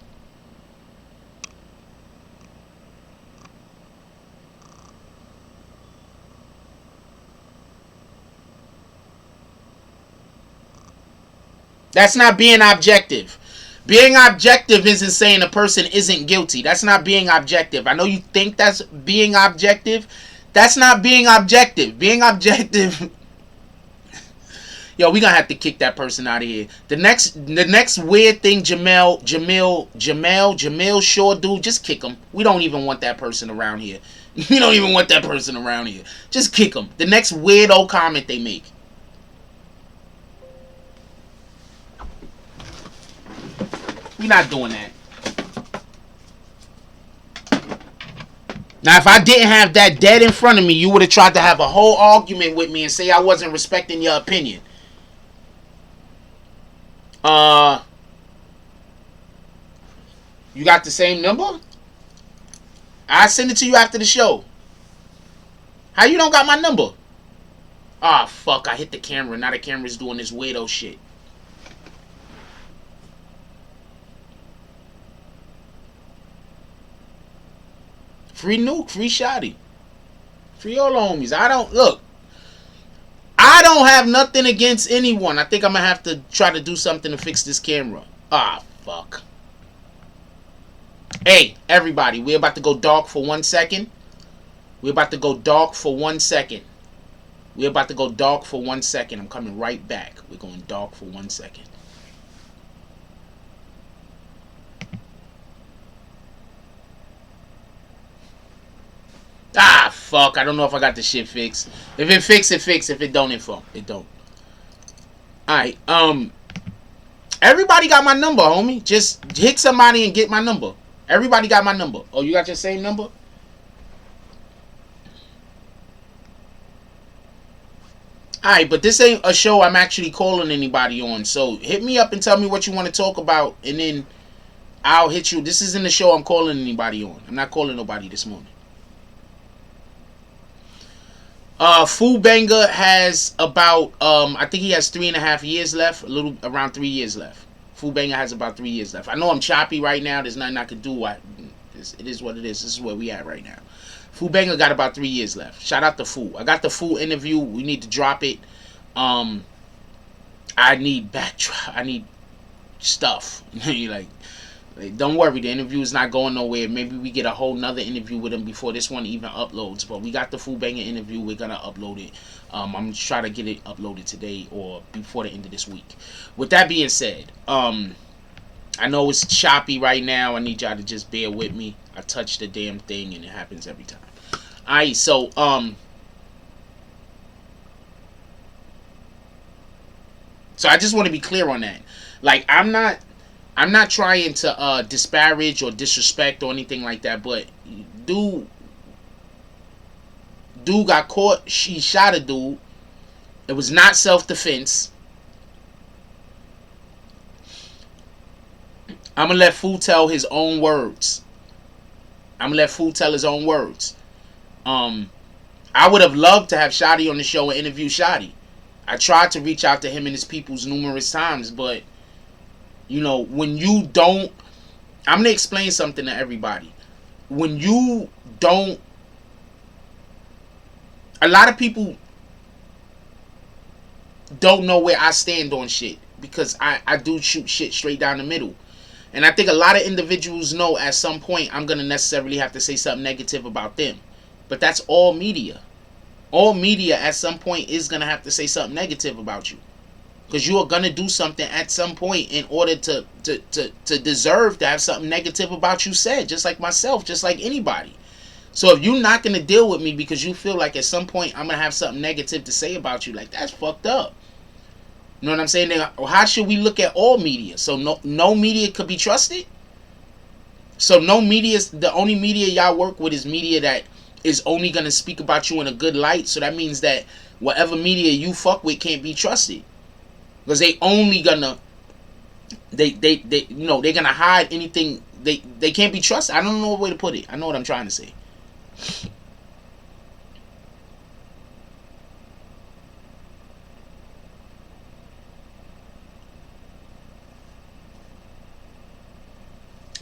That's not being objective. Being objective isn't saying a person isn't guilty. That's not being objective. I know you think that's being objective. That's not being objective. Being objective. Yo, we gonna have to kick that person out of here. The next weird thing, Jamil Shaw dude, just kick him. We don't even want that person around here. We don't even want that person around here. Just kick him. The next weirdo comment they make. We're not doing that. Now, if I didn't have that dead in front of me, you would have tried to have a whole argument with me and say I wasn't respecting your opinion. You got the same number? I send it to you after the show. How you don't got my number? Ah, fuck, I hit the camera. Now the camera's doing this weirdo shit. Free Nuke, free Shotty. Free all the homies. I don't have nothing against anyone. I think I'm going to have to try to do something to fix this camera. Ah, fuck. Hey, everybody, we're about to go dark for 1 second. We're about to go dark for 1 second. We're about to go dark for 1 second. I'm coming right back. We're going dark for 1 second. Ah, fuck. I don't know if I got the shit fixed. If it fix, it fix. If it don't, it fuck. It don't. Alright, everybody got my number, homie. Just hit somebody and get my number. Everybody got my number. Oh, you got your same number? Alright, but this ain't a show I'm actually calling anybody on. So hit me up and tell me what you want to talk about, and then I'll hit you. This isn't a show I'm calling anybody on. I'm not calling nobody this morning. Fool Banger has about I think he has 3.5 years left, around 3 years left. Fool Banger has about 3 years left. I know I'm choppy right now. There's nothing I could do. It is what it is. This is where we at right now. Fool Banger got about 3 years left. Shout out to Fool. I got the Fool interview. We need to drop it. I need I need stuff. like don't worry, the interview is not going nowhere. Maybe we get a whole nother interview with him before this one even uploads. But we got the Fool Banger interview. We're gonna upload it. I'm gonna try to get it uploaded today or before the end of this week. With that being said, I know it's choppy right now. I need y'all to just bear with me. I touch the damn thing and it happens every time. Alright, so so I just want to be clear on that. Like, I'm not trying to disparage or disrespect or anything like that, but dude got caught. She shot a dude. It was not self-defense. I'm gonna let Fool tell his own words. I would have loved to have Shotty on the show and interview Shotty. I tried to reach out to him and his peoples numerous times, but you know, when you don't, I'm going to explain something to everybody. When you don't, a lot of people don't know where I stand on shit, because I do shoot shit straight down the middle. And I think a lot of individuals know at some point I'm going to necessarily have to say something negative about them. But that's all media. All media at some point is going to have to say something negative about you. Because you are going to do something at some point in order to deserve to have something negative about you said. Just like myself, just like anybody. So if you're not going to deal with me because you feel like at some point I'm going to have something negative to say about you, like, that's fucked up. You know what I'm saying? Then how should we look at all media? So no media could be trusted? So no media, the only media y'all work with is media that is only going to speak about you in a good light. So that means that whatever media you fuck with can't be trusted. Because they only gonna, they you know, they're gonna hide anything. They can't be trusted. I don't know what way to put it. I know what I'm trying to say.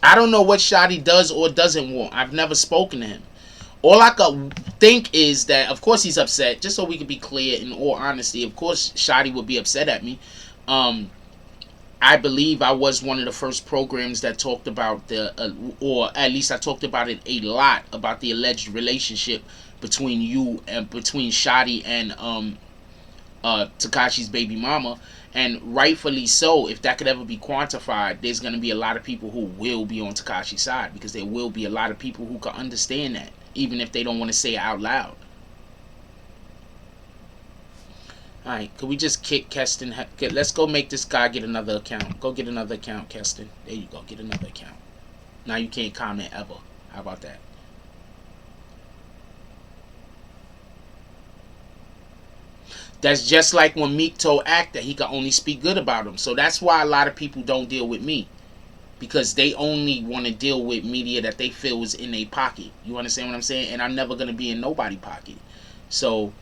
I don't know what Shotty does or doesn't want. I've never spoken to him. All I could think is that, of course, he's upset. Just so we can be clear, in all honesty, of course, Shotty would be upset at me. I believe I was one of the first programs that talked about or at least I talked about it a lot, about the alleged relationship between you and between Shotty and Tekashi's baby mama. And rightfully so. If that could ever be quantified, there's going to be a lot of people who will be on Tekashi's side, because there will be a lot of people who can understand that, even if they don't want to say it out loud. Alright, could we just kick Keston? Let's go make this guy get another account. Go get another account, Keston. There you go, get another account. Now you can't comment ever. How about that? That's just like when Meek told Act that he could only speak good about him. So that's why a lot of people don't deal with me, because they only want to deal with media that they feel is in their pocket. You understand what I'm saying? And I'm never going to be in nobody's pocket. So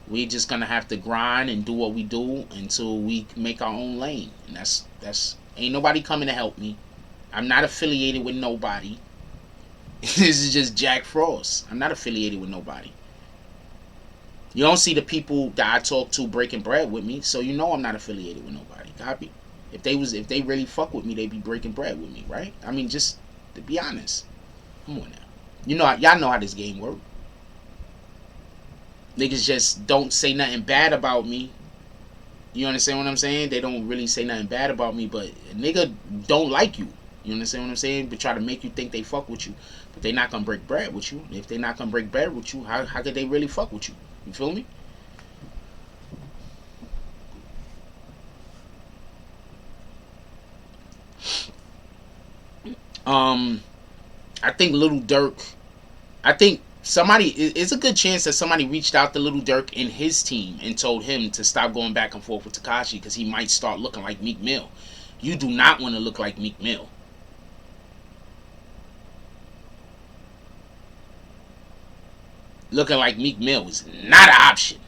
we're just going to have to grind and do what we do until we make our own lane. And that's ain't nobody coming to help me. I'm not affiliated with nobody. This is just Jack Frost. I'm not affiliated with nobody. You don't see the people that I talk to breaking bread with me, so you know I'm not affiliated with nobody. Copy? If they really fuck with me, they'd be breaking bread with me, right? I mean, just to be honest. Come on now. You know, y'all know how this game works. Niggas just don't say nothing bad about me. You understand what I'm saying? They don't really say nothing bad about me, but a nigga don't like you. You understand what I'm saying? But try to make you think they fuck with you. But they not gonna break bread with you. If they not gonna break bread with you, how could they really fuck with you? You feel me? I think Lil Durk, I think it's a good chance that somebody reached out to Lil Durk in his team and told him to stop going back and forth with Tekashi, because he might start looking like Meek Mill. You do not want to look like Meek Mill. Looking like Meek Mill is not an option.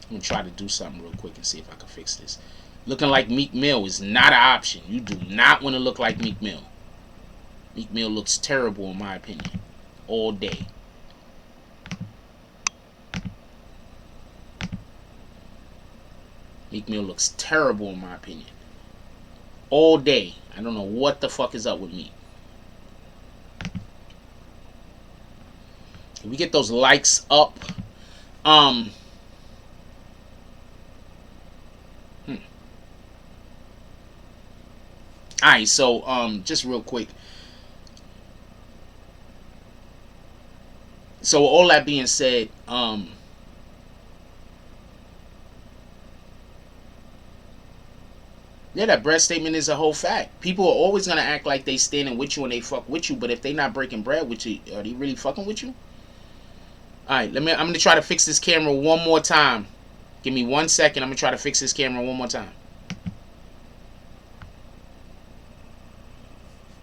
I'm going to try to do something real quick and see if I can fix this. Looking like Meek Mill is not an option. You do not want to look like Meek Mill. Meek Mill looks terrible in my opinion. All day. Meek Mill looks terrible in my opinion. All day. I don't know what the fuck is up with Meek. If we get those likes up, alright, so just real quick. So all that being said, yeah, that bread statement is a whole fact. People are always gonna act like they standing with you and they fuck with you, but if they not breaking bread with you, are they really fucking with you? Alright, I'm gonna try to fix this camera one more time. Give me 1 second. I'm gonna try to fix this camera one more time.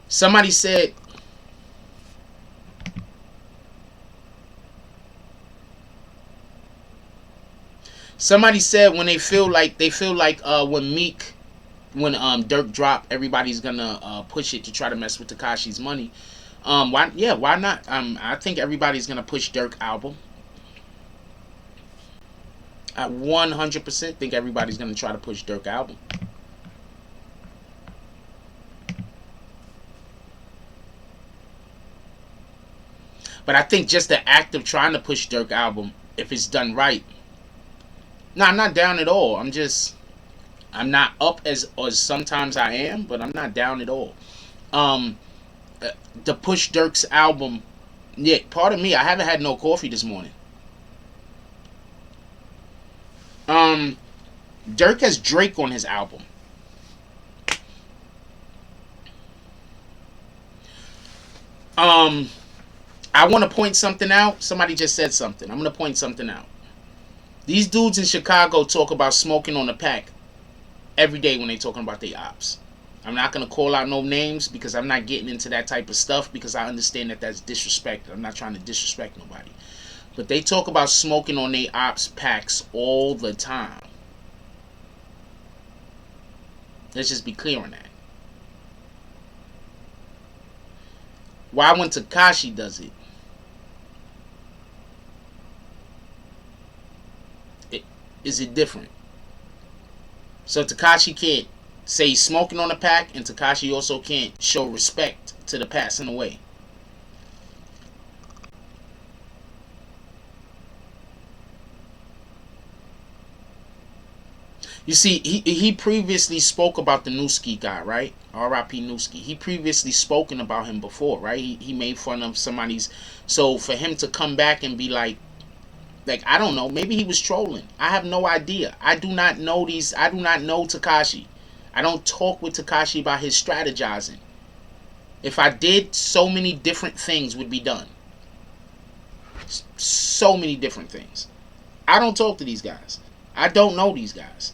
Somebody said when they feel like when Durk drop, everybody's gonna push it to try to mess with Tekashi's money. Why not? I think everybody's gonna push Durk album. I 100% think everybody's gonna try to push Durk album. But I think just the act of trying to push Durk album, if it's done right. No, I'm not down at all. I'm not up as sometimes I am, but I'm not down at all. To push Durk's album, yeah, pardon me, I haven't had no coffee this morning. Durk has Drake on his album. I want to point something out. Somebody just said something. I'm going to point something out. These dudes in Chicago talk about smoking on the pack every day when they talking about their ops. I'm not going to call out no names because I'm not getting into that type of stuff, because I understand that that's disrespect. I'm not trying to disrespect nobody. But they talk about smoking on their ops packs all the time. Let's just be clear on that. Why when Tekashi does it, is it different? So Tekashi can't say he's smoking on the pack, and Tekashi also can't show respect to the passing away. You see, he previously spoke about the Newski guy, right? R.I.P. Newski. He previously spoken about him before, right? He made fun of somebody's. So for him to come back and be like I don't know, maybe he was trolling. I have no idea. I do not know these. I do not know Tekashi. I don't talk with Tekashi about his strategizing. If I did, so many different things would be done. So many different things. I don't talk to these guys. I don't know these guys.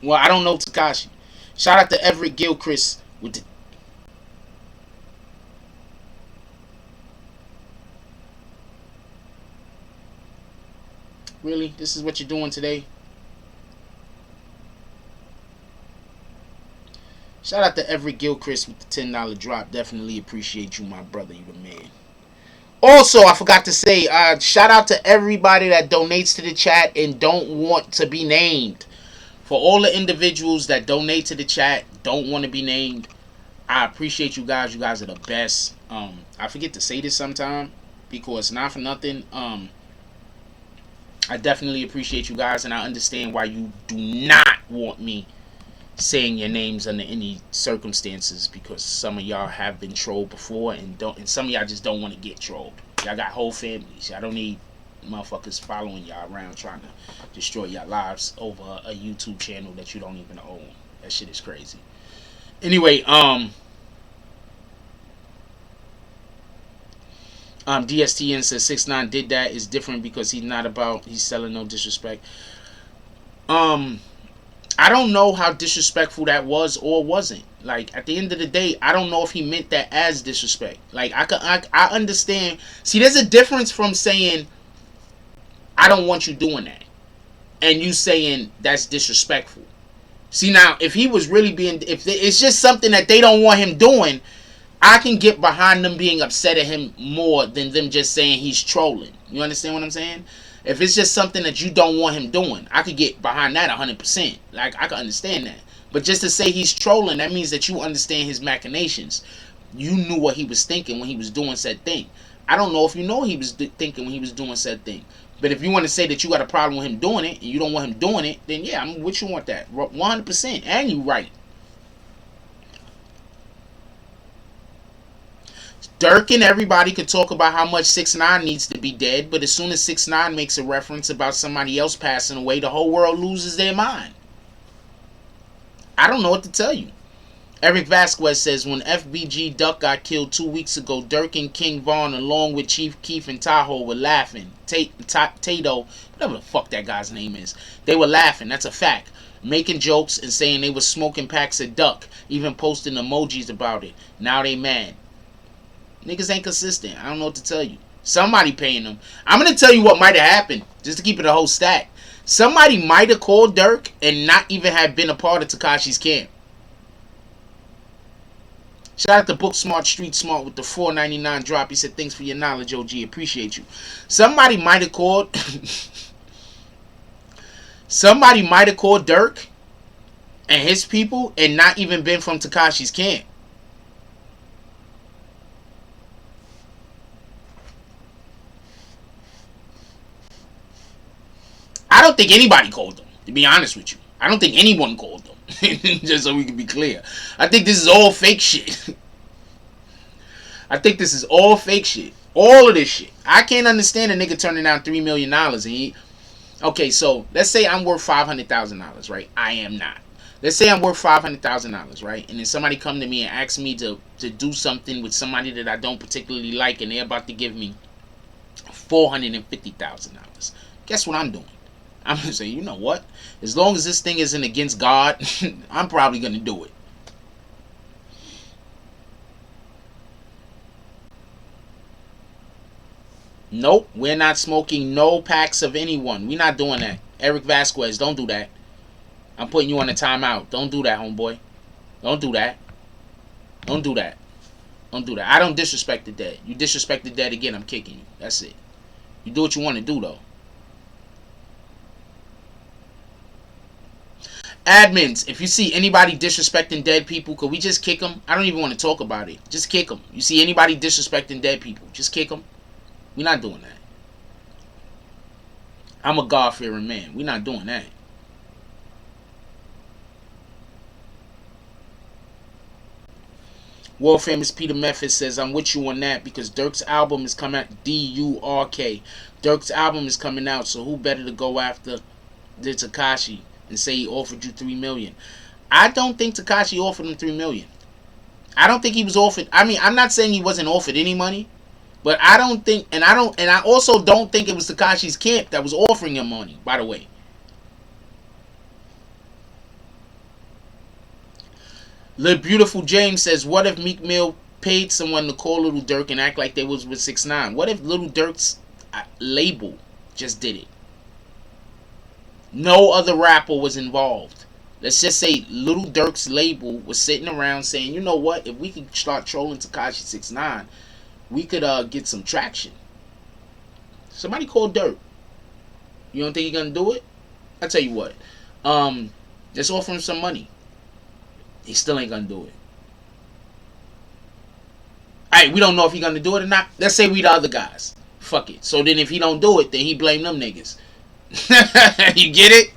Well, I don't know Tekashi. Shout out to Everett Gilchrist with the. Really? This is what you're doing today? Shout out to Everett Gilchrist with the $10 drop. Definitely appreciate you, my brother. You the man. Also, I forgot to say, shout out to everybody that donates to the chat and don't want to be named. For all the individuals that donate to the chat, don't want to be named, I appreciate you guys. You guys are the best. I forget to say this sometime because not for nothing. I definitely appreciate you guys, and I understand why you do not want me saying your names under any circumstances, because some of y'all have been trolled before and some of y'all just don't want to get trolled. Y'all got whole families. Y'all don't need motherfuckers following y'all around trying to destroy your lives over a YouTube channel that you don't even own. That shit is crazy. Anyway, DSTN says 6ix9ine did that. Is different because he's selling no disrespect. I don't know how disrespectful that was or wasn't. Like, at the end of the day, I don't know if he meant that as disrespect. Like, I understand. See, there's a difference from saying, I don't want you doing that, and you saying that's disrespectful. See, now, if he was really being, if it's just something that they don't want him doing, I can get behind them being upset at him more than them just saying he's trolling. You understand what I'm saying? If it's just something that you don't want him doing, I could get behind that 100%. Like, I can understand that. But just to say he's trolling, that means that you understand his machinations. You knew what he was thinking when he was doing said thing. I don't know if you know what he was thinking when he was doing said thing. But if you want to say that you got a problem with him doing it, and you don't want him doing it, then yeah, I'm with you on that. 100%. And you right. Durk and everybody could talk about how much 6ix9ine needs to be dead, but as soon as 6ix9ine makes a reference about somebody else passing away, the whole world loses their mind. I don't know what to tell you. Eric Vasquez says, when FBG Duck got killed 2 weeks ago, Durk and King Von, along with Chief Keef and Tahoe, were laughing. Tato, whatever the fuck that guy's name is. They were laughing, that's a fact. Making jokes and saying they were smoking packs of Duck, even posting emojis about it. Now they mad. Niggas ain't consistent. I don't know what to tell you. Somebody paying them. I'm going to tell you what might have happened, just to keep it a whole stack. Somebody might have called Durk and not even have been a part of Tekashi's camp. Shout out to Book Smart Street Smart with the $4.99 drop. He said, thanks for your knowledge, OG. Appreciate you. Somebody might have called... Somebody might have called Durk and his people and not even been from Tekashi's camp. I don't think anybody called them, to be honest with you. I don't think anyone called them. Just so we can be clear. I think this is all fake shit. I think this is all fake shit. All of this shit. I can't understand a nigga turning down $3 million and he... Okay, so let's say I'm worth $500,000, right? I am not. Let's say I'm worth $500,000, right? And then somebody come to me and ask me to do something with somebody that I don't particularly like, and they're about to give me $450,000. Guess what I'm doing? I'm going to say, you know what? As long as this thing isn't against God, I'm probably going to do it. Nope, we're not smoking no packs of anyone. We're not doing that. Eric Vasquez, don't do that. I'm putting you on a timeout. Don't do that, homeboy. Don't do that. Don't do that. Don't do that. I don't disrespect the dead. You disrespect the dead again, I'm kicking you. That's it. You do what you want to do, though. Admins, if you see anybody disrespecting dead people, could we just kick them? I don't even want to talk about it. Just kick them. You see anybody disrespecting dead people, just kick them. We're not doing that. I'm a God-fearing man. We're not doing that. World famous Peter Memphis says, I'm with you on that because Durk's album is coming out. D-U-R-K. Durk's album is coming out, so who better to go after than Tekashi and say he offered you $3 million? I don't think Tekashi offered him $3 million. I don't think he was offered. I mean, I'm not saying he wasn't offered any money, but I don't think, and I also don't think it was Tekashi's camp that was offering him money, by the way. Lil Beautiful James says, what if Meek Mill paid someone to call Lil Durk and act like they was with 6ix9ine? What if Lil Durk's label just did it? No other rapper was involved. Let's just say Lil Durk's label was sitting around saying, you know what, if we could start trolling Tekashi 6ix9ine, we could get some traction. Somebody call Durk. You don't think he's gonna do it? I'll tell you what. Let's offer him some money. He still ain't gonna do it. Alright, we don't know if he's gonna do it or not. Let's say we the other guys. Fuck it. So then if he don't do it, then he blame them niggas. You get it?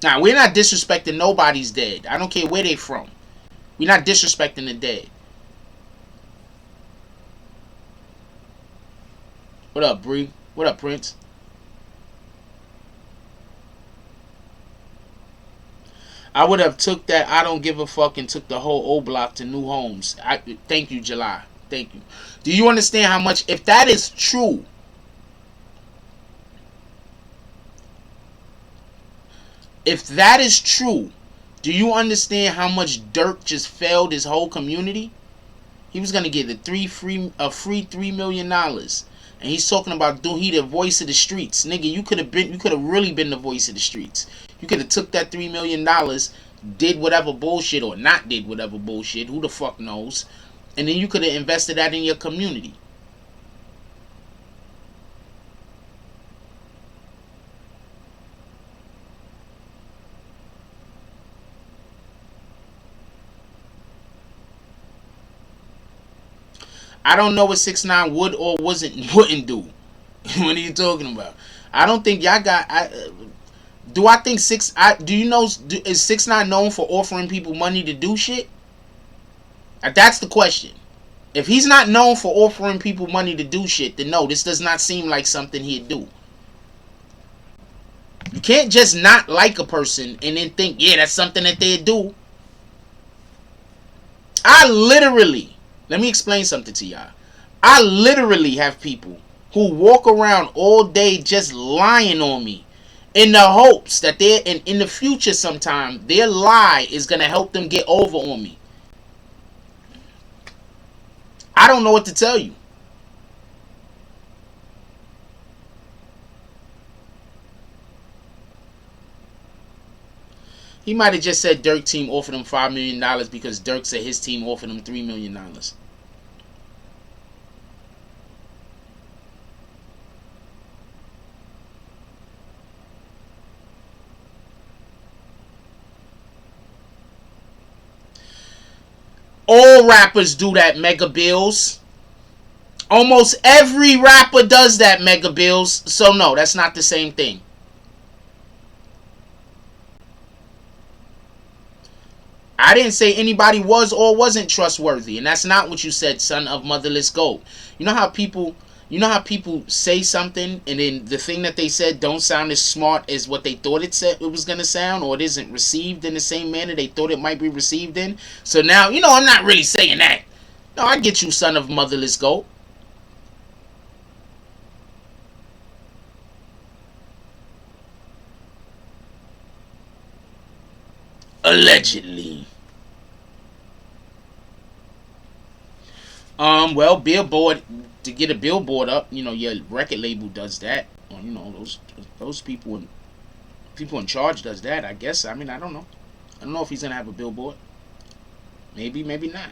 Now, we're not disrespecting nobody's dead. I don't care where they from. We're not disrespecting the dead. What up, Bree? What up, Prince? I would have took that I don't give a fuck and took the whole O block to new homes. Thank you, July. Thank you. Do you understand how much, if that is true, if that is true, do you understand how much Durk just failed his whole community? He was gonna get a free $3 million, and he's talking about he the voice of the streets, nigga. You could have really been the voice of the streets. You could have took that $3 million, did whatever bullshit or not did whatever bullshit. Who the fuck knows? And then you could have invested that in your community. I don't know what 6ix9ine would or wouldn't do. What are you talking about? I don't think y'all got. Do I think do you know? Is 6ix9ine known for offering people money to do shit? That's the question. If he's not known for offering people money to do shit, then no, this does not seem like something he'd do. You can't just not like a person and then think, yeah, that's something that they'd do. Let me explain something to y'all. I literally have people who walk around all day just lying on me in the hopes that they're in the future sometime their lie is going to help them get over on me. I don't know what to tell you. He might have just said Durk team offered him $5 million because Durk said his team offered him $3 million. All rappers do that, Mega Bills. Almost every rapper does that, Mega Bills. So no, that's not the same thing. I didn't say anybody was or wasn't trustworthy, and that's not what you said, son of motherless gold. You know how people say something and then the thing that they said don't sound as smart as what they thought it was gonna sound, or it isn't received in the same manner they thought it might be received in. So now, I'm not really saying that. No, I get you, son of motherless gold. Allegedly. Well, Billboard, to get a billboard up, your record label does that. Or, those people in charge does that, I guess. I mean, I don't know. I don't know if he's gonna have a billboard. Maybe, maybe not.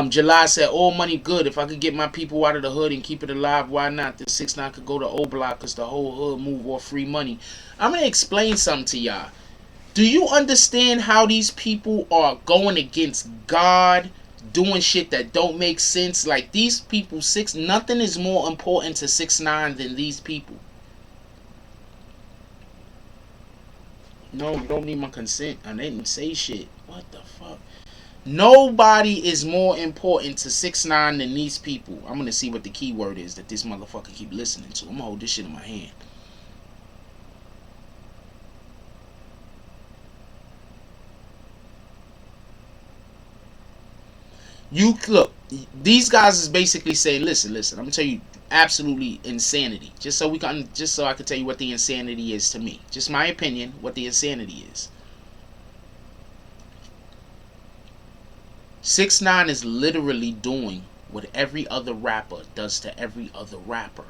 July said, all money good. If I could get my people out of the hood and keep it alive, why not? The 6ix9ine could go to O Block because the whole hood move off free money. I'm going to explain something to y'all. Do you understand how these people are going against God, doing shit that don't make sense? Like these people, nothing is more important to 6ix9ine than these people. No, you don't need my consent. I didn't say shit. What the fuck? Nobody is more important to 6ix9ine than these people. I'm gonna see what the keyword is that this motherfucker keep listening to. I'm gonna hold this shit in my hand. You look, these guys is basically saying, listen, I'm gonna tell you absolutely insanity. Just so I can tell you what the insanity is to me. Just my opinion, what the insanity is. 6ix9ine is literally doing what every other rapper does to every other rapper.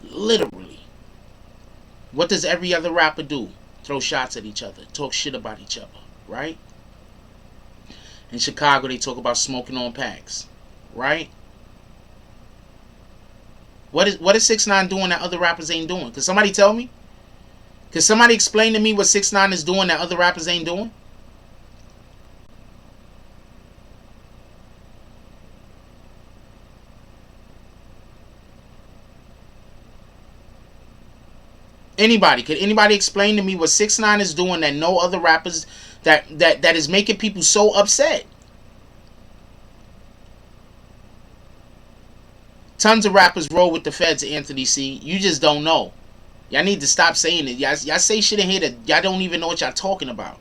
Literally. What does every other rapper do? Throw shots at each other, talk shit about each other, right? In Chicago, they talk about smoking on packs, right? What is 6ix9ine doing that other rappers ain't doing? Can somebody tell me? Can somebody explain to me what 6ix9ine is doing that other rappers ain't doing? Anybody? Could anybody explain to me what 6ix9ine is doing that no other rappers that is making people so upset? Tons of rappers roll with the feds, Anthony C. You just don't know. Y'all need to stop saying it. Y'all say shit in here that y'all don't even know what y'all talking about.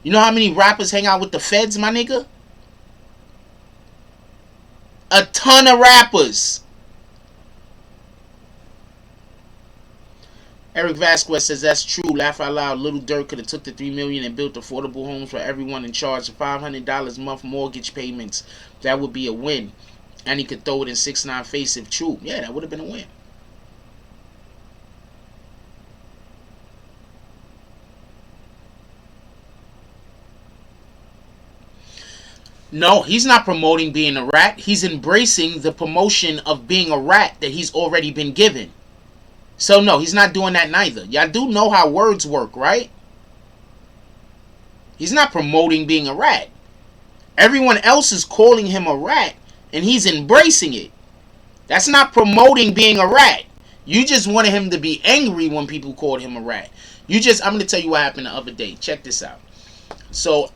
You know how many rappers hang out with the feds, my nigga? A ton of rappers. Eric Vasquez says that's true. Laugh out loud. Lil Durk could have took the $3 million and built affordable homes for everyone and charged $500 a month mortgage payments. That would be a win. And he could throw it in 6ix9ine face if true. Yeah, that would have been a win. No, he's not promoting being a rat. He's embracing the promotion of being a rat that he's already been given. So no, he's not doing that neither. Y'all do know how words work, right? He's not promoting being a rat. Everyone else is calling him a rat, and he's embracing it. That's not promoting being a rat. You just wanted him to be angry when people called him a rat. I'm going to tell you what happened the other day. Check this out. So,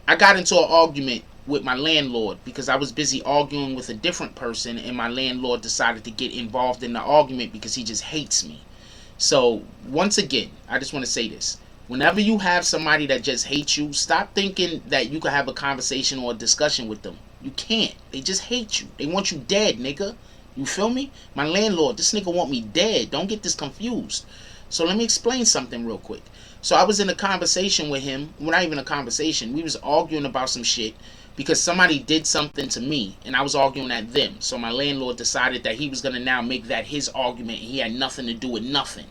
I got into an argument with my landlord because I was busy arguing with a different person, and my landlord decided to get involved in the argument because he just hates me. So once again, I just want to say this: whenever you have somebody that just hates you, stop thinking that you can have a conversation or a discussion with them. You can't. They just hate you. They want you dead, nigga. You feel me? My landlord, this nigga want me dead. Don't get this confused. So let me explain something real quick. So I was in a conversation with him. Well, not even a conversation. We was arguing about some shit because somebody did something to me, and I was arguing at them. So my landlord decided that he was going to now make that his argument, and he had nothing to do with nothing.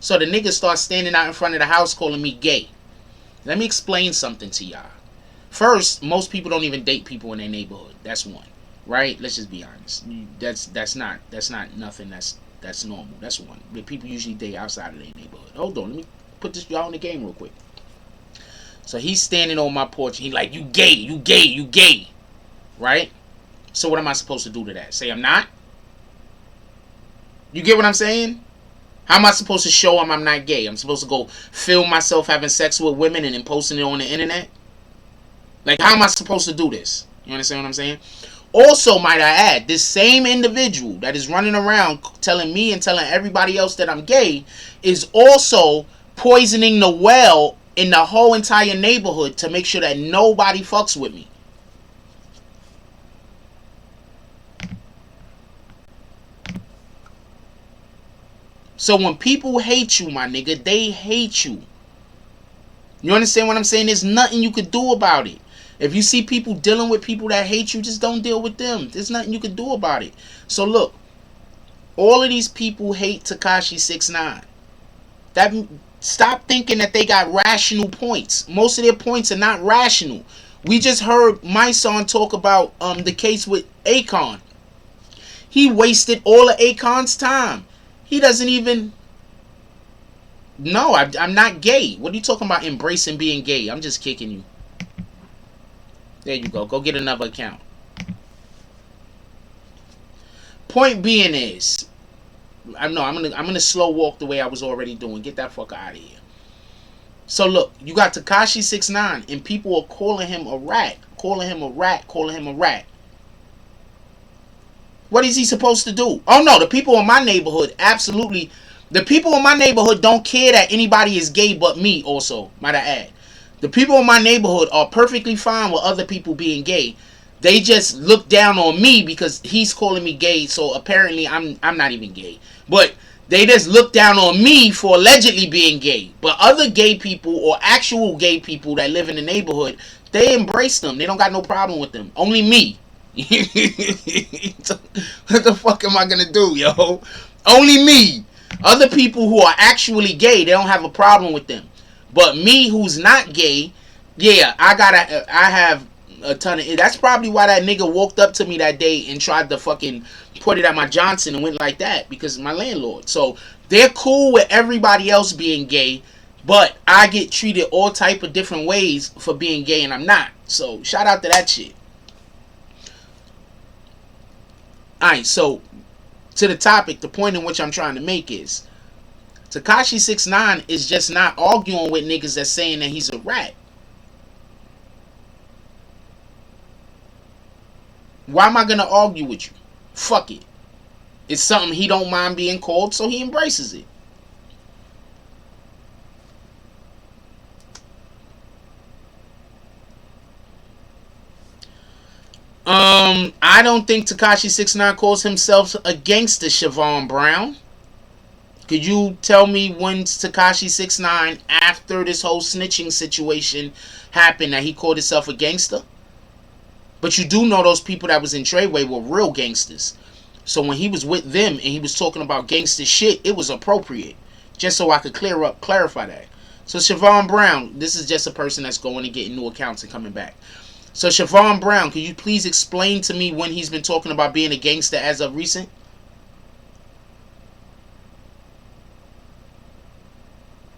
So the nigga starts standing out in front of the house calling me gay. Let me explain something to y'all. First, most people don't even date people in their neighborhood. That's one, right? Let's just be honest. That's not nothing that's normal. That's one. But people usually date outside of their neighborhood. Hold on, let me put this y'all in the game real quick. So he's standing on my porch, and he like, you gay, you gay, you gay, right? So what am I supposed to do to that? Say I'm not? You get what I'm saying? How am I supposed to show him I'm not gay? I'm supposed to go film myself having sex with women and then posting it on the internet? Like, how am I supposed to do this? You understand what I'm saying? Also, might I add, this same individual that is running around telling me and telling everybody else that I'm gay is also poisoning the well in the whole entire neighborhood to make sure that nobody fucks with me. So when people hate you, my nigga, they hate you. You understand what I'm saying? There's nothing you could do about it. If you see people dealing with people that hate you, just don't deal with them. There's nothing you can do about it. So look, all of these people hate Tekashi 6ix9ine. Stop thinking that they got rational points. Most of their points are not rational. We just heard my son talk about the case with Akon. He wasted all of Akon's time. He doesn't even... No, I'm not gay. What are you talking about embracing being gay? I'm just kicking you. There you go. Go get another account. Point being is... I'm gonna slow walk the way I was already doing. Get that fucker out of here. So look, you got Tekashi 6ix9ine, and people are calling him a rat, calling him a rat, calling him a rat. What is he supposed to do? Oh no, the people in my neighborhood, absolutely. The people in my neighborhood don't care that anybody is gay but me also, might I add. The people in my neighborhood are perfectly fine with other people being gay. They just look down on me because he's calling me gay, so apparently I'm not even gay. But they just look down on me for allegedly being gay. But other gay people or actual gay people that live in the neighborhood, they embrace them. They don't got no problem with them. Only me. What the fuck am I gonna do, yo? Only me. Other people who are actually gay, they don't have a problem with them. But me, who's not gay, yeah, I have a ton of... That's probably why that nigga walked up to me that day and tried to fucking put it at my Johnson and went like that, because my landlord. So they're cool with everybody else being gay, but I get treated all type of different ways for being gay and I'm not. So shout out to that shit. Alright, so to the topic, the point in which I'm trying to make is Tekashi 6ix9ine is just not arguing with niggas that's saying that he's a rat. Why am I gonna argue with you? Fuck it. It's something he don't mind being called, so he embraces it. I don't think Tekashi 6ix9ine calls himself a gangster, Siobhan Brown. Could you tell me when Tekashi 6ix9ine, after this whole snitching situation happened, that he called himself a gangster? But you do know those people that was in Treyway were real gangsters. So when he was with them and he was talking about gangster shit, it was appropriate. Just so I could clarify that. So Siobhan Brown, this is just a person that's going and getting new accounts and coming back. So Siobhan Brown, could you please explain to me when he's been talking about being a gangster as of recent?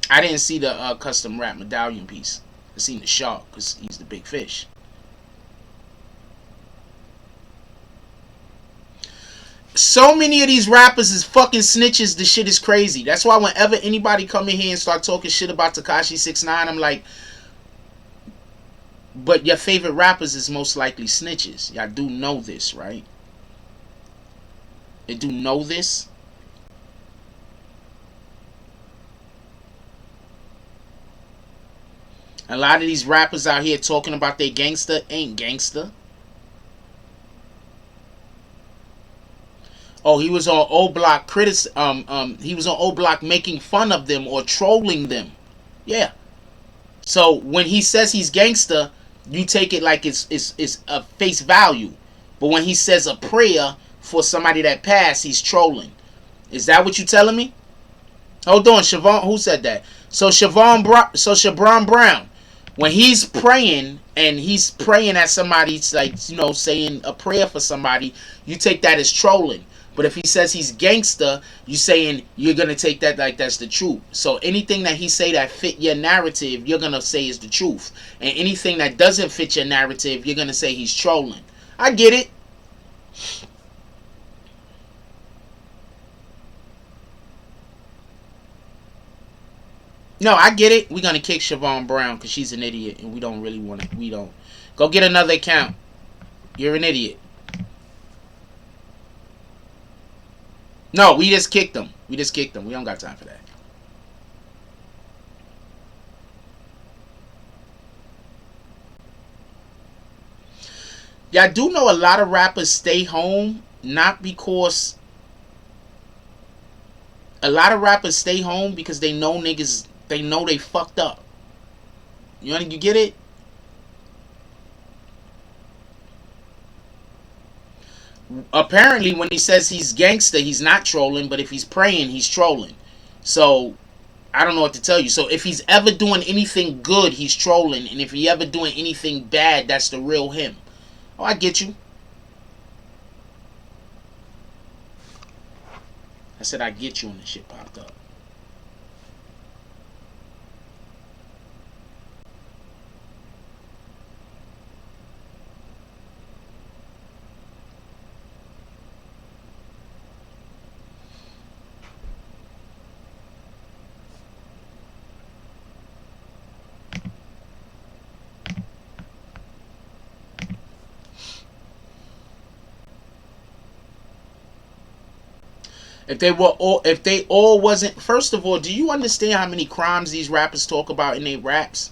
I didn't see the custom rap medallion piece. I seen the shark because he's the big fish. So many of these rappers is fucking snitches. The shit is crazy. That's why whenever anybody come in here and start talking shit about Tekashi 6ix9ine, I'm like, but your favorite rappers is most likely snitches. Y'all do know this, right? They do know this. A lot of these rappers out here talking about they gangster ain't gangster. Oh, he was on O Block he was on O Block making fun of them or trolling them. Yeah. So when he says he's gangster, you take it like it's a face value. But when he says a prayer for somebody that passed, he's trolling. Is that what you telling me? Hold on, Siobhan. Who said that? So Siobhan Brown, when he's praying and he's praying at somebody's, like, you know, saying a prayer for somebody, you take that as trolling. But if he says he's gangster, you saying you're gonna take that like that's the truth. So anything that he say that fit your narrative, you're gonna say is the truth. And anything that doesn't fit your narrative, you're gonna say he's trolling. I get it. No, I get it. We're gonna kick Siobhan Brown because she's an idiot, and we don't really want it. We don't. Go get another account. You're an idiot. No, we just kicked him. We just kicked him. We don't got time for that. Y'all do know a lot of rappers stay home, not because... A lot of rappers stay home because they know niggas... They know they fucked up. You get it? Apparently when he says he's gangster, he's not trolling, but if he's praying, he's trolling. So I don't know what to tell you. So if he's ever doing anything good, he's trolling, and if he ever doing anything bad, that's the real him. Oh, I get you. I said I get you when the shit popped up. If they all wasn't, first of all, do you understand how many crimes these rappers talk about in their raps?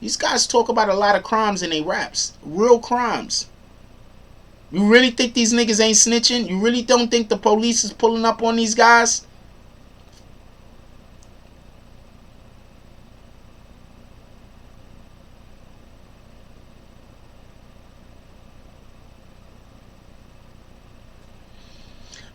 These guys talk about a lot of crimes in their raps, real crimes. You really think these niggas ain't snitching? You really don't think the police is pulling up on these guys?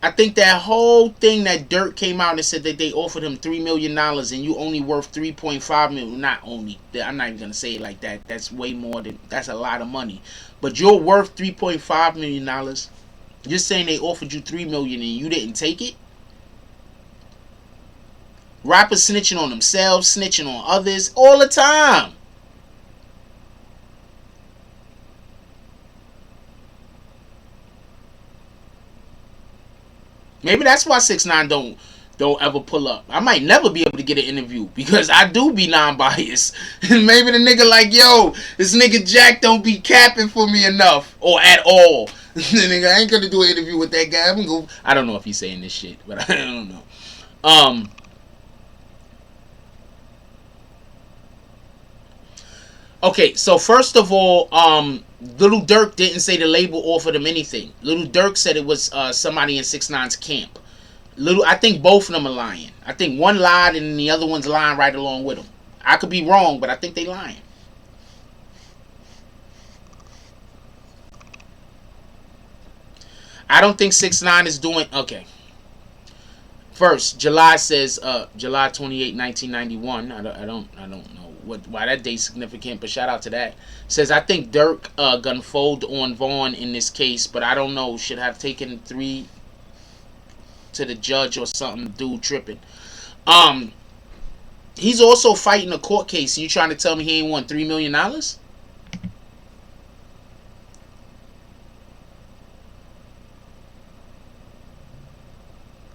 I think that whole thing that Durk came out and said that they offered him $3 million and you only worth 3.5 million. Not only, I'm not even gonna say it like that. That's way more than, that's a lot of money. But you're worth $3.5 million. You're saying they offered you 3 million and you didn't take it? Rappers snitching on themselves, snitching on others all the time. Maybe that's why 6ix9ine don't ever pull up. I might never be able to get an interview because I do be non-biased. Maybe the nigga like, yo, this nigga Jack don't be capping for me enough or at all. The nigga, I ain't gonna do an interview with that guy. I'm gonna go. I don't know if he's saying this shit, but I don't know. Okay, so first of all, Lil Durk didn't say the label offered him anything. Lil Durk said it was somebody in 6ix9ine's camp. I think both of them are lying. I think one lied and the other one's lying right along with him. I could be wrong, but I think they lying. I don't think 6ix9ine is doing okay. First, July says July 28, 1991. I don't know why that date's significant, but shout out to that. Says I think Durk gonna fold on Vaughn in this case, but I don't know. Should have taken 3 to the judge or something. Dude tripping. He's also fighting a court case. You trying to tell me he ain't won $3 million?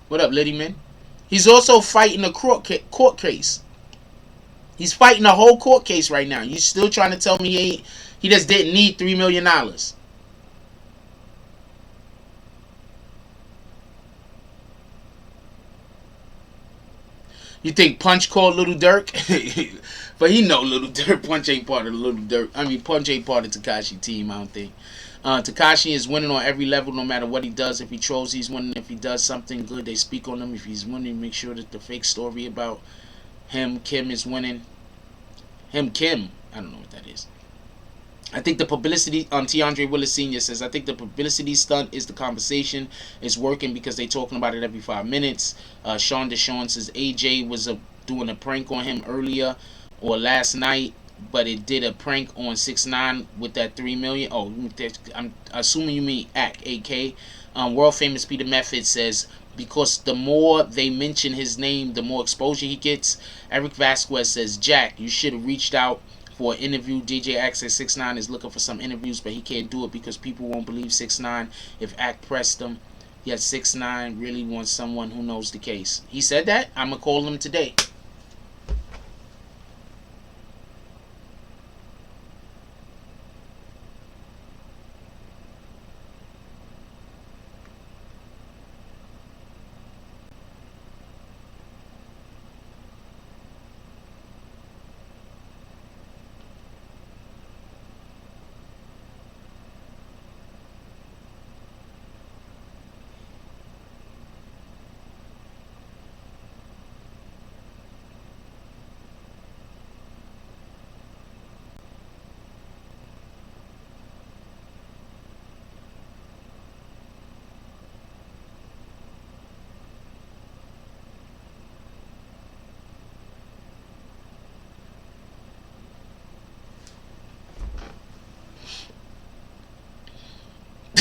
What up, Liddy man? He's also fighting a court case. He's fighting a whole court case right now. You still trying to tell me he just didn't need $3 million? You think Punch called Lil Durk? But he know Lil Durk. Punch ain't part of Lil Durk. I mean, Punch ain't part of Tekashi team, I don't think. Tekashi is winning on every level, no matter what he does. If he trolls, he's winning. If he does something good, they speak on him. If he's winning, make sure that the fake story about him, Kim, is winning. Kim, I don't know what that is. I think the publicity, Tiandre Willis Sr. says, I think the publicity stunt is the conversation. It's working because they talking about it every 5 minutes. Sean Deshawn says AJ was doing a prank on him earlier or last night, but it did a prank on 6ix9ine with that 3 million. Oh, I'm assuming you mean AK. World famous Peter Method says, because the more they mention his name, the more exposure he gets. Eric Vasquez says, Jack, you should have reached out for an interview. DJ Act says 6ix9ine is looking for some interviews, but he can't do it because people won't believe 6ix9ine if Act pressed him. Yet 6ix9ine really wants someone who knows the case. He said that. I'm going to call him today.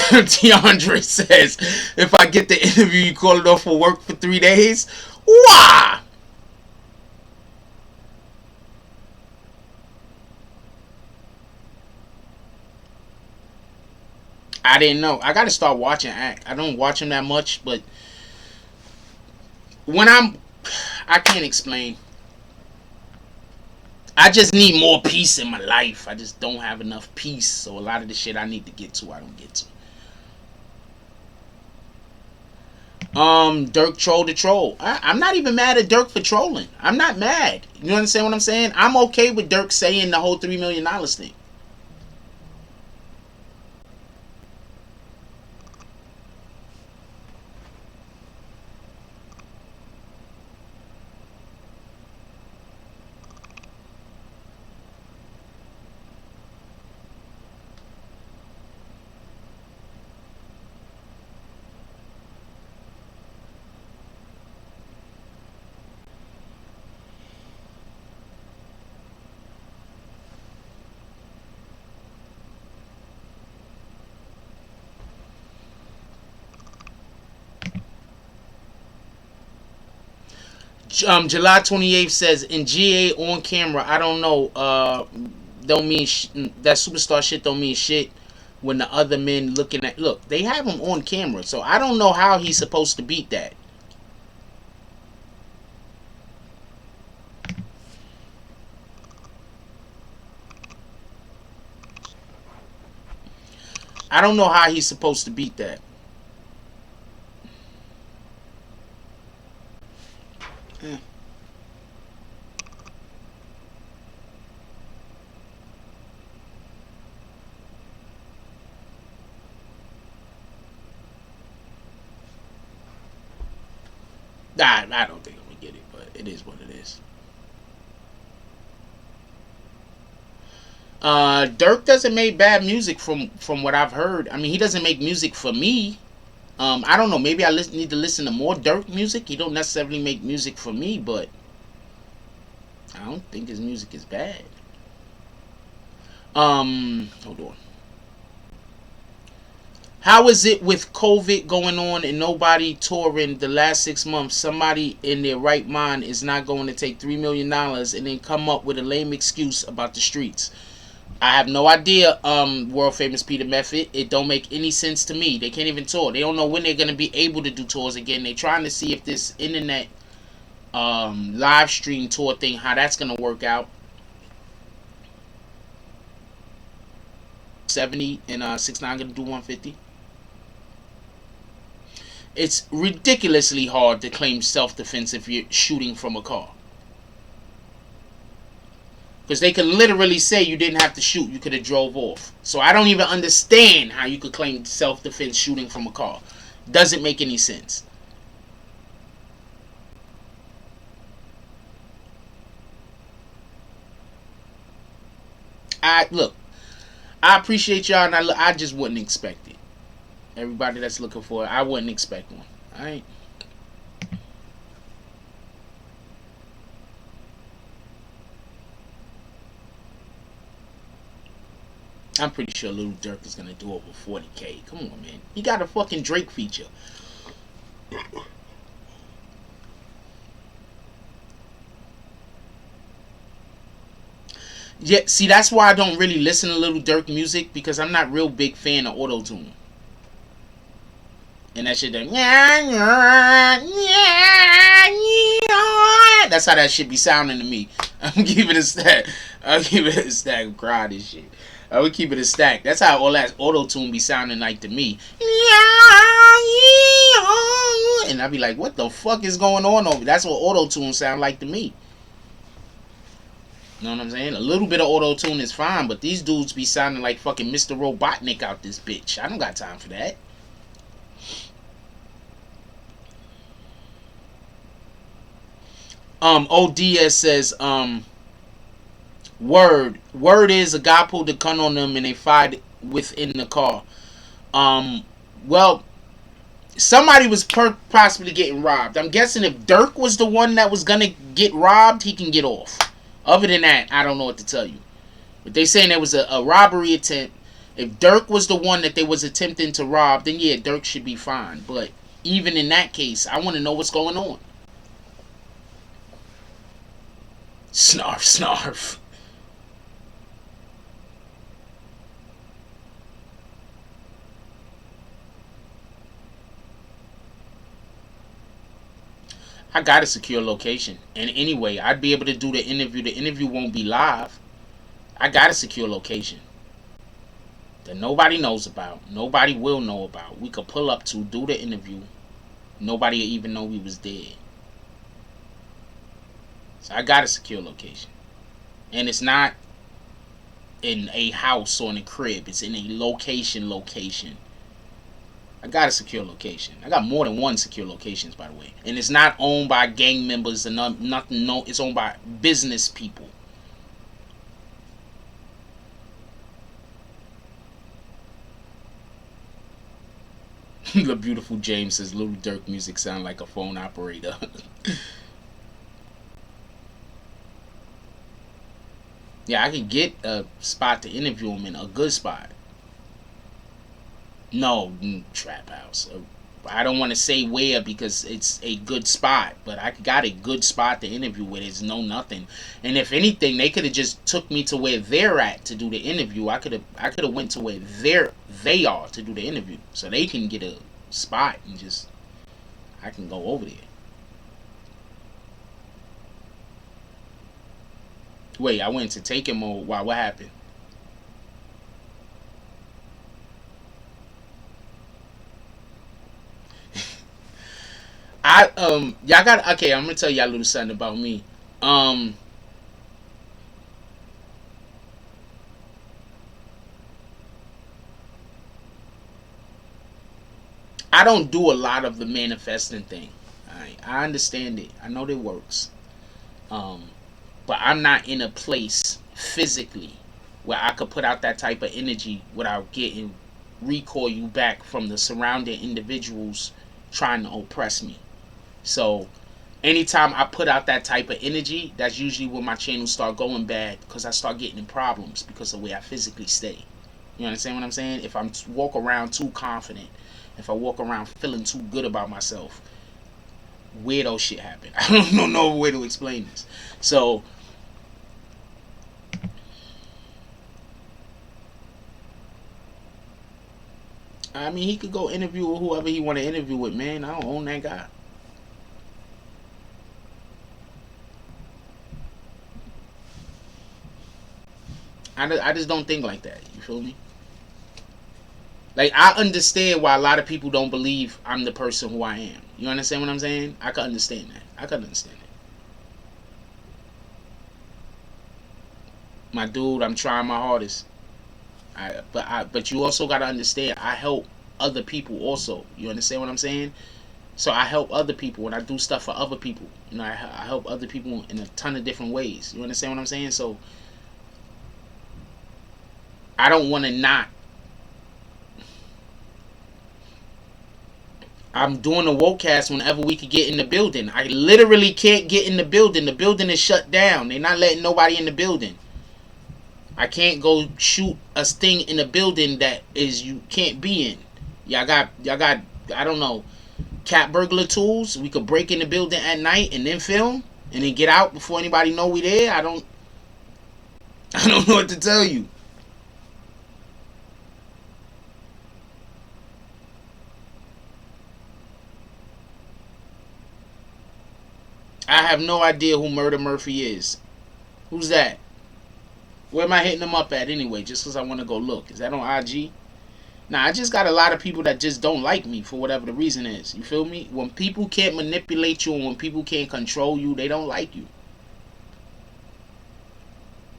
DeAndre says, if I get the interview, you call it off for work for 3 days? Why? I didn't know. I got to start watching Act. I don't watch him that much, but when I can't explain. I just need more peace in my life. I just don't have enough peace. So a lot of the shit I need to get to, I don't get to. Durk troll the troll. I'm not even mad at Durk for trolling. I'm not mad. You understand what I'm saying? I'm okay with Durk saying the whole $3 million thing. July 28th says in GA on camera. I don't know. Don't mean that superstar shit. Don't mean shit when the other men looking at. Look, they have him on camera, so I don't know how he's supposed to beat that. I don't know how he's supposed to beat that. I don't think I'm gonna get it, but it is what it is. Durk doesn't make bad music from what I've heard. I mean, he doesn't make music for me. I don't know. Maybe I need to listen to more Durk music. He don't necessarily make music for me, but I don't think his music is bad. Hold on. How is it with COVID going on and nobody touring the last 6 months? Somebody in their right mind is not going to take $3 million and then come up with a lame excuse about the streets. I have no idea, world famous Peter Method. It don't make any sense to me. They can't even tour. They don't know when they're going to be able to do tours again. They're trying to see if this internet live stream tour thing, how that's going to work out. 70 and 6ix9ine going to do 150. It's ridiculously hard to claim self-defense if you're shooting from a car. Because they could literally say you didn't have to shoot. You could have drove off. So I don't even understand how you could claim self-defense shooting from a car. Doesn't make any sense. Look, I appreciate y'all, and I just wouldn't expect it. Everybody that's looking for it, I wouldn't expect one. Alright? I'm pretty sure Lil Durk is gonna do over 40K. Come on, man. He got a fucking Drake feature. Yeah, see, that's why I don't really listen to Lil Durk music, because I'm not real big fan of auto-tune. And that shit, that's how that shit be sounding to me. I'm keeping it stack. I'm keeping it a stack. Cry this shit. I would keep it a stack. That's how all that auto tune be sounding like to me. And I'd be like, what the fuck is going on over? That's what auto tune sound like to me. You know what I'm saying? A little bit of auto tune is fine, but these dudes be sounding like fucking Mr. Robotnik out this bitch. I don't got time for that. ODS says, word is a guy pulled a gun on them and they fired within the car. Well, somebody was possibly getting robbed. I'm guessing if Durk was the one that was gonna get robbed, he can get off. Other than that, I don't know what to tell you. But they saying there was a robbery attempt. If Durk was the one that they was attempting to rob, then yeah, Durk should be fine. But even in that case, I want to know what's going on. Snarf, snarf. I got a secure location. And anyway, I'd be able to do the interview. The interview won't be live. I got a secure location that nobody knows about. Nobody will know about. We could pull up to do the interview. Nobody will even know we was dead. So I got a secure location. And it's not in a house or in a crib. It's in a location. I got a secure location. I got more than one secure locations, by the way. And it's not owned by gang members and nothing. No, it's owned by business people. The beautiful James says Lil Durk music sound like a phone operator. Yeah, I could get a spot to interview him in, a good spot. No, trap house. I don't want to say where because it's a good spot, but I got a good spot to interview with. It's no nothing, and if anything, they could have just took me to where they're at to do the interview. I could have went to where they are to do the interview, so they can get a spot and just I can go over there. Wait, I went to take him or why? What happened? Y'all got okay. I'm gonna tell y'all a little something about me. Um, I don't do a lot of the manifesting thing. I understand it. I know that it works. Um, but I'm not in a place physically where I could put out that type of energy without getting recoil you back from the surrounding individuals trying to oppress me. So anytime I put out that type of energy, that's usually when my channels start going bad because I start getting in problems because of the way I physically stay. You understand what I'm saying? If I'm walk around too confident, if I walk around feeling too good about myself, weirdo shit happen. I don't know no way to explain this. So I mean, he could go interview with whoever he want to interview with, man. I don't own that guy. I just don't think like that. You feel me? Like, I understand why a lot of people don't believe I'm the person who I am. You understand what I'm saying? I can understand that. I can understand that. My dude, I'm trying my hardest. But you also gotta understand. I help other people also. You understand what I'm saying? So I help other people when I do stuff for other people. You know, I help other people in a ton of different ways. You understand what I'm saying? So I don't want to not. I'm doing a wokecast whenever we could get in the building. I literally can't get in the building. The building is shut down. They're not letting nobody in the building. I can't go shoot a thing in a building that is you can't be in. Y'all got I don't know, cat burglar tools. We could break in the building at night and then film and then get out before anybody know we there. I don't know what to tell you. I have no idea who Murder Murphy is. Who's that? Where am I hitting them up at anyway? Just because I want to go look. Is that on IG? Now, I just got a lot of people that just don't like me for whatever the reason is. You feel me? When people can't manipulate you and when people can't control you, they don't like you.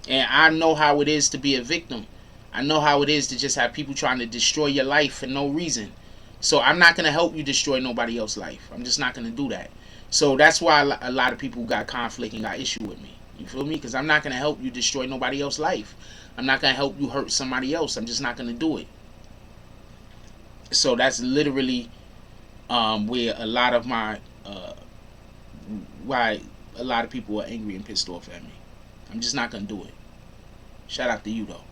And I know how it is to be a victim. I know how it is to just have people trying to destroy your life for no reason. So I'm not going to help you destroy nobody else's life. I'm just not going to do that. So that's why a lot of people got conflict and got issue with me. You feel me? Because I'm not going to help you destroy nobody else's life. I'm not going to help you hurt somebody else. I'm just not going to do it. So that's literally where a lot of my why a lot of people are angry and pissed off at me. I'm just not going to do it. Shout out to you though.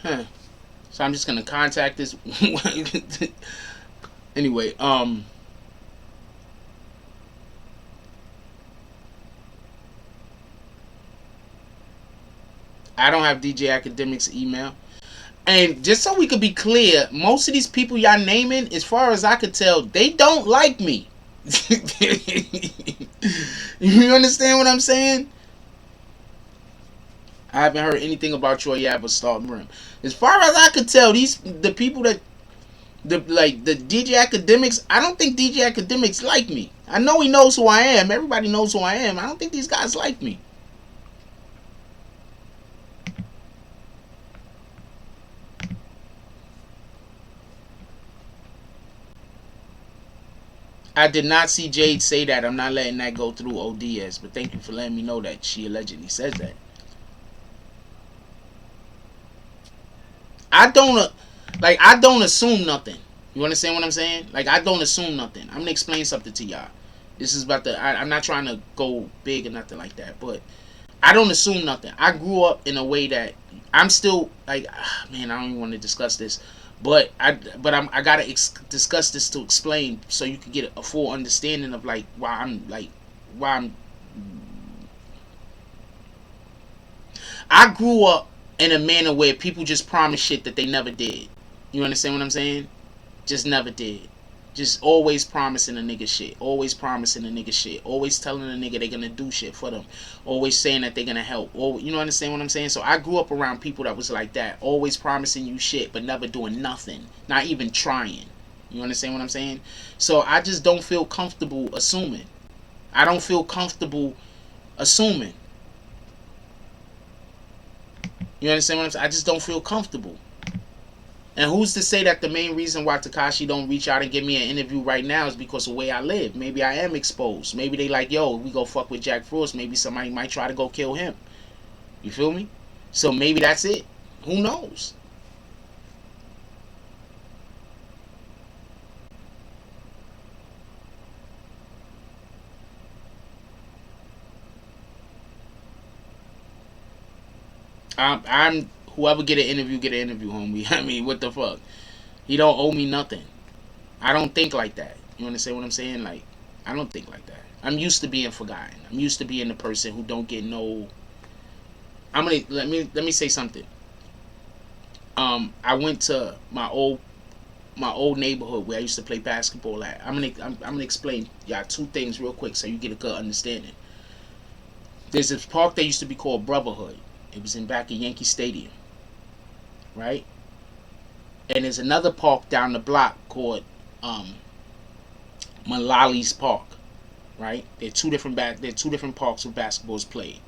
So I'm just gonna contact this. Anyway, I don't have DJ Academic's email. And just so we could be clear, most of these people y'all naming, as far as I could tell, they don't like me. You understand what I'm saying? I haven't heard anything about Troy Yab or Stark Rim. As far as I could tell, the people that the DJ Academics, I don't think DJ Academics like me. I know he knows who I am. Everybody knows who I am. I don't think these guys like me. I did not see Jade say that. I'm not letting that go through ODS, but thank you for letting me know that she allegedly says that. I don't assume nothing. You understand what I'm saying? Like, I don't assume nothing. I'm gonna explain something to y'all. This is about I'm not trying to go big or nothing like that, but I don't assume nothing. I grew up in a way that I'm still like, man, I don't even want to discuss this, but I gotta discuss this to explain so you can get a full understanding of like why I'm. I grew up in a manner where people just promise shit that they never did. You understand what I'm saying? Just never did. Just always promising a nigga shit. Always promising a nigga shit. Always telling a nigga they're gonna do shit for them. Always saying that they're gonna help. You know, understand what I'm saying? So I grew up around people that was like that. Always promising you shit, but never doing nothing. Not even trying. You understand what I'm saying? So I just don't feel comfortable assuming. I don't feel comfortable assuming. You understand what I'm saying? I just don't feel comfortable. And who's to say that the main reason why Tekashi don't reach out and give me an interview right now is because of the way I live? Maybe I am exposed. Maybe they like, yo, we go fuck with Jack Frost. Maybe somebody might try to go kill him. You feel me? So maybe that's it. Who knows? I'm whoever get an interview, homie. I mean, what the fuck? He don't owe me nothing. I don't think like that. You understand what I'm saying? Like, I don't think like that. I'm used to being forgotten. I'm used to being the person who don't get no. Let me say something. I went to my old neighborhood where I used to play basketball at. I'm gonna explain y'all two things real quick so you get a good understanding. There's this park that used to be called Brotherhood. It was in back of Yankee Stadium, right? And there's another park down the block called Malali's Park, right? They're two different parks where basketball is played.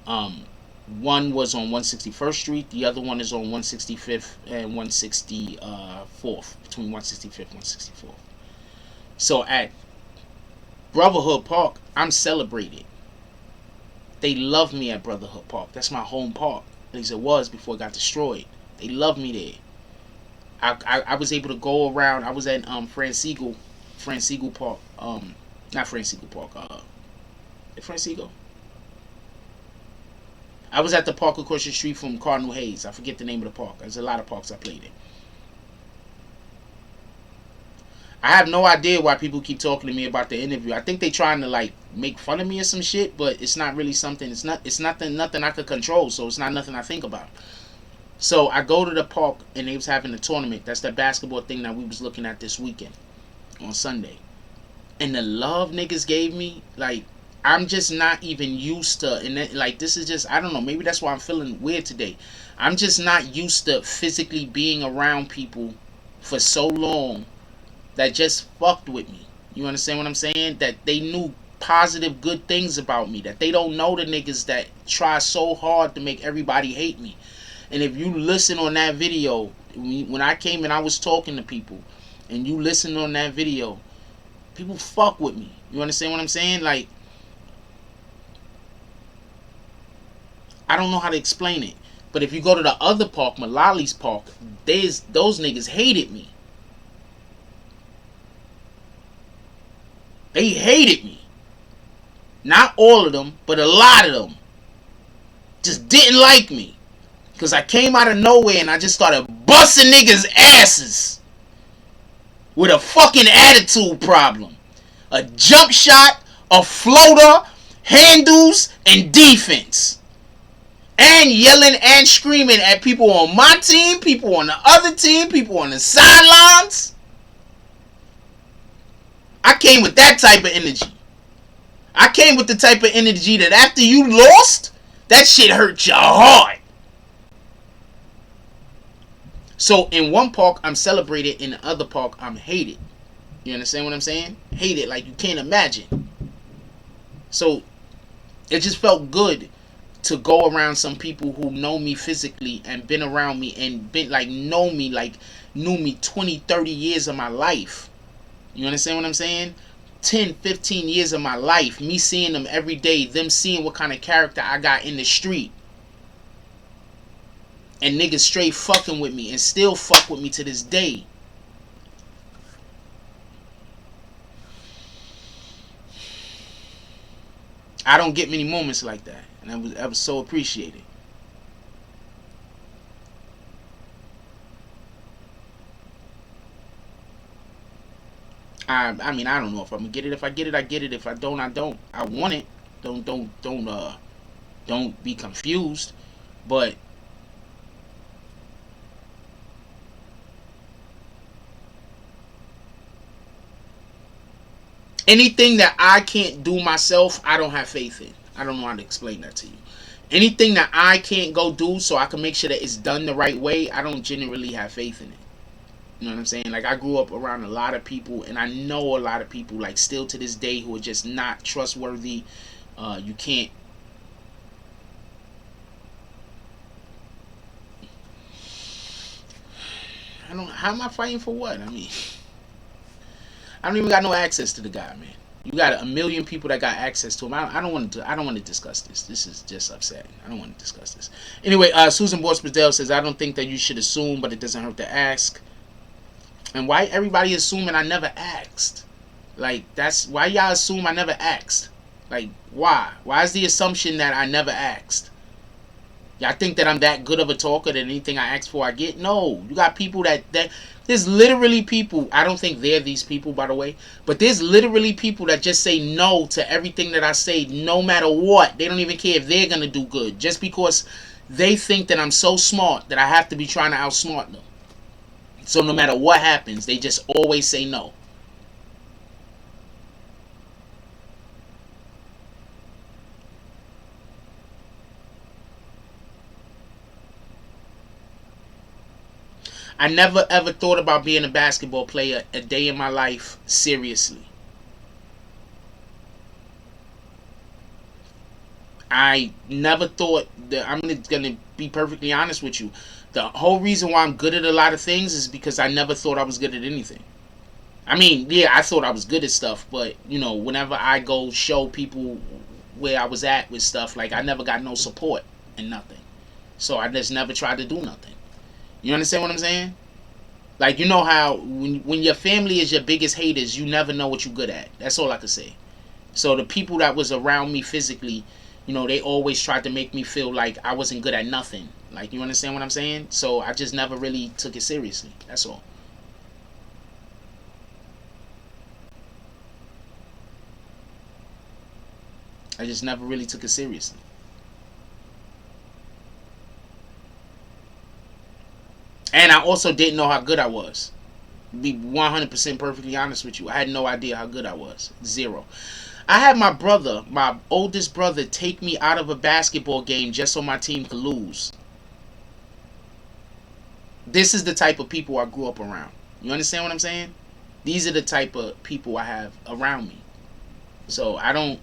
One was on 161st Street. The other one is on 165th and 164th, between 165th and 164th. So at Brotherhood Park, I'm celebrated. They love me at Brotherhood Park. That's my home park, at least it was before it got destroyed. They love me there. I was able to go around. I was at Francigo Park. Not Francigo Park. Francigo. I was at the park across the street from Cardinal Hayes. I forget the name of the park. There's a lot of parks I played in. I have no idea why people keep talking to me about the interview. I think they trying to like make fun of me or some shit, but it's not really something. It's nothing I could control, so it's not nothing I think about. So I go to the park and they was having a tournament. That's the basketball thing that we was looking at this weekend on Sunday. And the love niggas gave me, like, I'm just not even used to, and that, like, this is just, I don't know, maybe that's why I'm feeling weird today. I'm just not used to physically being around people for so long that just fucked with me. You understand what I'm saying? That they knew positive, good things about me. That they don't know the niggas that try so hard to make everybody hate me. And if you listen on that video, when I came and I was talking to people, and you listen on that video, people fuck with me. You understand what I'm saying? Like, I don't know how to explain it. But if you go to the other park, Malali's Park, those niggas hated me. They hated me. Not all of them, but a lot of them. Just didn't like me. Because I came out of nowhere and I just started busting niggas' asses with a fucking attitude problem. A jump shot, a floater, handles, and defense. And yelling and screaming at people on my team, people on the other team, people on the sidelines. I came with that type of energy. I came with the type of energy that after you lost, that shit hurt your heart. So in one park, I'm celebrated. In the other park, I'm hated. You understand what I'm saying? Hated like you can't imagine. So it just felt good to go around some people who know me physically and been around me and been like know me, like knew me 20, 30 years of my life. You understand what I'm saying? 10, 15 years of my life. Me seeing them every day. Them seeing what kind of character I got in the street. And niggas straight fucking with me and still fuck with me to this day. I don't get many moments like that. And I was so appreciated. I mean, I don't know if I'm gonna get it. If I get it, I get it. If I don't, I don't. I want it. Don't be confused. But anything that I can't do myself, I don't have faith in. I don't know how to explain that to you. Anything that I can't go do so I can make sure that it's done the right way, I don't genuinely have faith in it. You know what I'm saying? Like, I grew up around a lot of people, and I know a lot of people, like, still to this day, who are just not trustworthy. You can't. How am I fighting for what? I mean, I don't even got no access to the guy, man. You got a million people that got access to him. I don't want to discuss this. This is just upsetting. I don't want to discuss this. Anyway, Susan Borspadell says, I don't think that you should assume, but it doesn't hurt to ask. And why everybody assuming I never asked? Like, that's why y'all assume I never asked. Like, why? Why is the assumption that I never asked? Y'all think that I'm that good of a talker that anything I ask for I get? No. You got people that there's literally people, I don't think they're these people, by the way, but there's literally people that just say no to everything that I say, no matter what. They don't even care if they're going to do good, just because they think that I'm so smart that I have to be trying to outsmart them. So no matter what happens, they just always say no. I never ever thought about being a basketball player a day in my life seriously. I never thought that, I'm going to be perfectly honest with you. The whole reason why I'm good at a lot of things is because I never thought I was good at anything. I mean, yeah, I thought I was good at stuff, but, you know, whenever I go show people where I was at with stuff, like, I never got no support and nothing. So I just never tried to do nothing. You understand what I'm saying? Like, you know how when your family is your biggest haters, you never know what you're good at. That's all I could say. So the people that was around me physically, you know, they always tried to make me feel like I wasn't good at nothing. Like, you understand what I'm saying? So I just never really took it seriously. That's all. I just never really took it seriously. And I also didn't know how good I was. To be 100% perfectly honest with you, I had no idea how good I was. Zero. I had my brother, my oldest brother, take me out of a basketball game just so my team could lose. This is the type of people I grew up around. You understand what I'm saying? These are the type of people I have around me. So I'm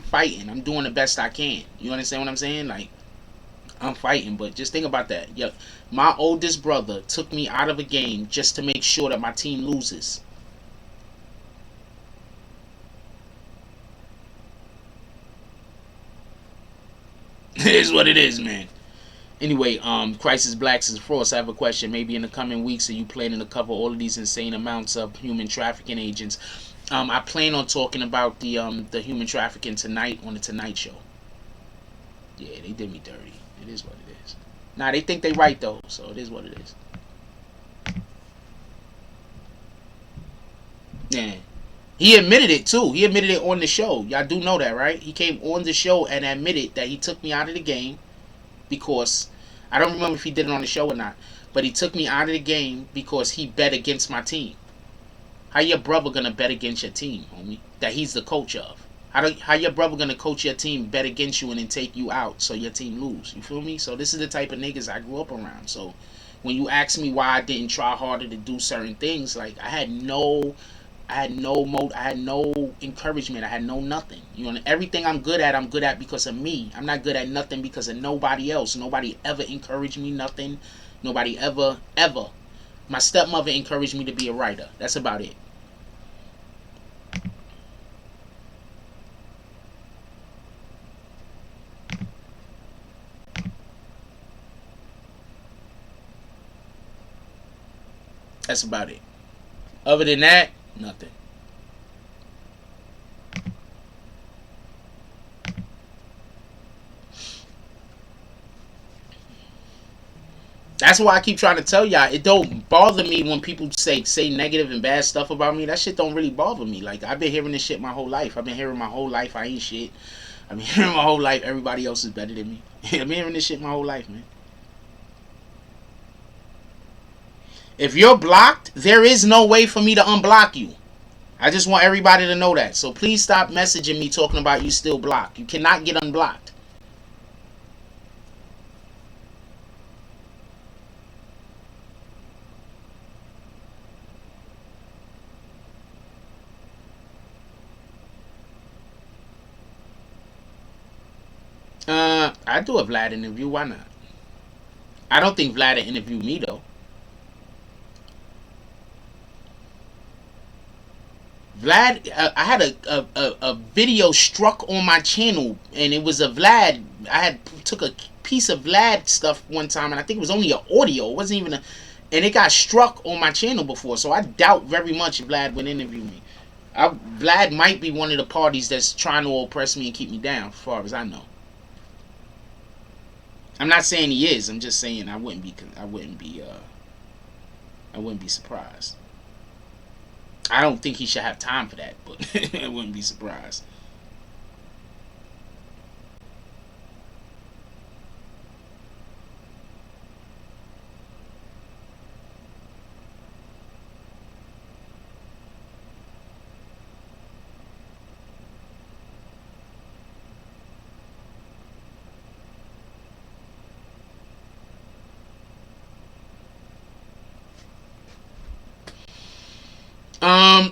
fighting. I'm doing the best I can. You understand what I'm saying? Like, I'm fighting, but just think about that. Yeah, my oldest brother took me out of a game just to make sure that my team loses. It is what it is, man. Anyway, Crisis Blacks is Frost. I have a question. Maybe in the coming weeks, are you planning to cover all of these insane amounts of human trafficking agents? I plan on talking about the human trafficking tonight on the Tonight Show. Yeah, they did me dirty. It is what it is. Nah, they think they right though, so it is what it is. Yeah. He admitted it too. He admitted it on the show. Y'all do know that, right? He came on the show and admitted that he took me out of the game because I don't remember if he did it on the show or not, but he took me out of the game because he bet against my team. How your brother gonna bet against your team, homie? That he's the coach of. How your brother gonna coach your team, bet against you, and then take you out so your team lose? You feel me? So this is the type of niggas I grew up around. So when you ask me why I didn't try harder to do certain things, like I had no encouragement. I had no nothing. You know, everything I'm good at because of me. I'm not good at nothing because of nobody else. Nobody ever encouraged me nothing. Nobody ever. My stepmother encouraged me to be a writer. That's about it. That's about it. Other than that, nothing. That's why I keep trying to tell y'all, it don't bother me when people say negative and bad stuff about me. That shit don't really bother me. Like, I've been hearing this shit my whole life. I've been hearing my whole life I ain't shit. I've been hearing my whole life everybody else is better than me. I've been hearing this shit my whole life, man. If you're blocked, there is no way for me to unblock you. I just want everybody to know that. So please stop messaging me talking about you still blocked. You cannot get unblocked. I do a Vlad interview. Why not? I don't think Vlad will interview me though. Vlad, I had a video struck on my channel, and it was a Vlad. I had took a piece of Vlad stuff one time, and I think it was only an audio. It wasn't even a, and it got struck on my channel before. So I doubt very much Vlad would interview me. Vlad might be one of the parties that's trying to oppress me and keep me down, as far as I know. I'm not saying he is. I'm just saying I wouldn't be. I wouldn't be surprised. I don't think he should have time for that, but I wouldn't be surprised.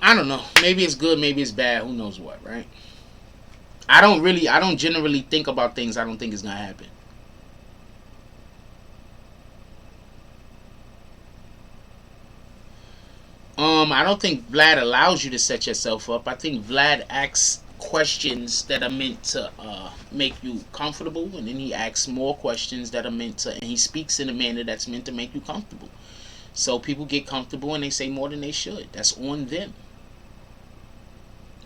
I don't know. Maybe it's good, maybe it's bad. Who knows what, right? I don't generally think about things I don't think is gonna happen. I don't think Vlad allows you to set yourself up. I think Vlad asks questions that are meant to make you comfortable, and then he asks more questions that are meant to, and he speaks in a manner that's meant to make you comfortable. So people get comfortable and they say more than they should. That's on them.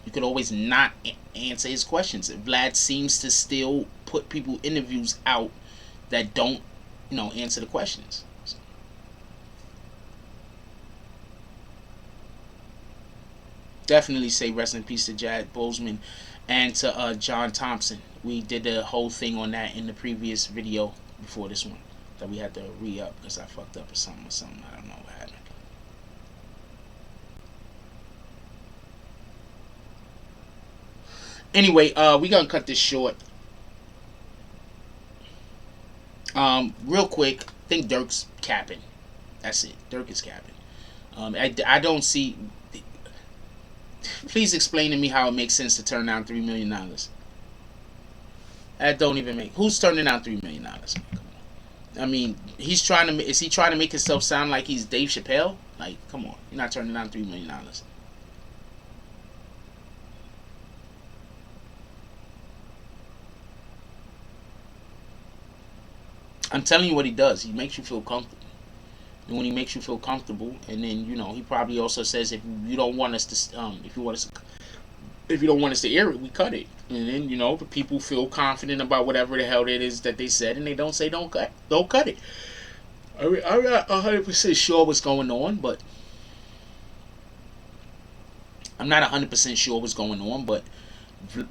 You could always not answer his questions. Vlad seems to still put people interviews out that don't, answer the questions. So definitely say rest in peace to Jad Bozeman and to John Thompson. We did the whole thing on that in the previous video before this one that we had to re-up because I fucked up or something. I don't know what happened. Anyway, we gonna cut this short. Real quick, I think Durk's capping. That's it. Durk is capping. I don't see. Please explain to me how it makes sense to turn down $3 million. That don't even make. Who's turning down $3 million? I mean, he's trying to. Is he trying to make himself sound like he's Dave Chappelle? Like, come on, you're not turning down $3 million. I'm telling you what he does. He makes you feel comfortable. And when he makes you feel comfortable, and then he probably also says if you don't want us to, if you don't want us to air it, we cut it. And then, the people feel confident about whatever the hell it is that they said, and they don't say don't cut it. I mean, I'm not 100% sure what's going on, but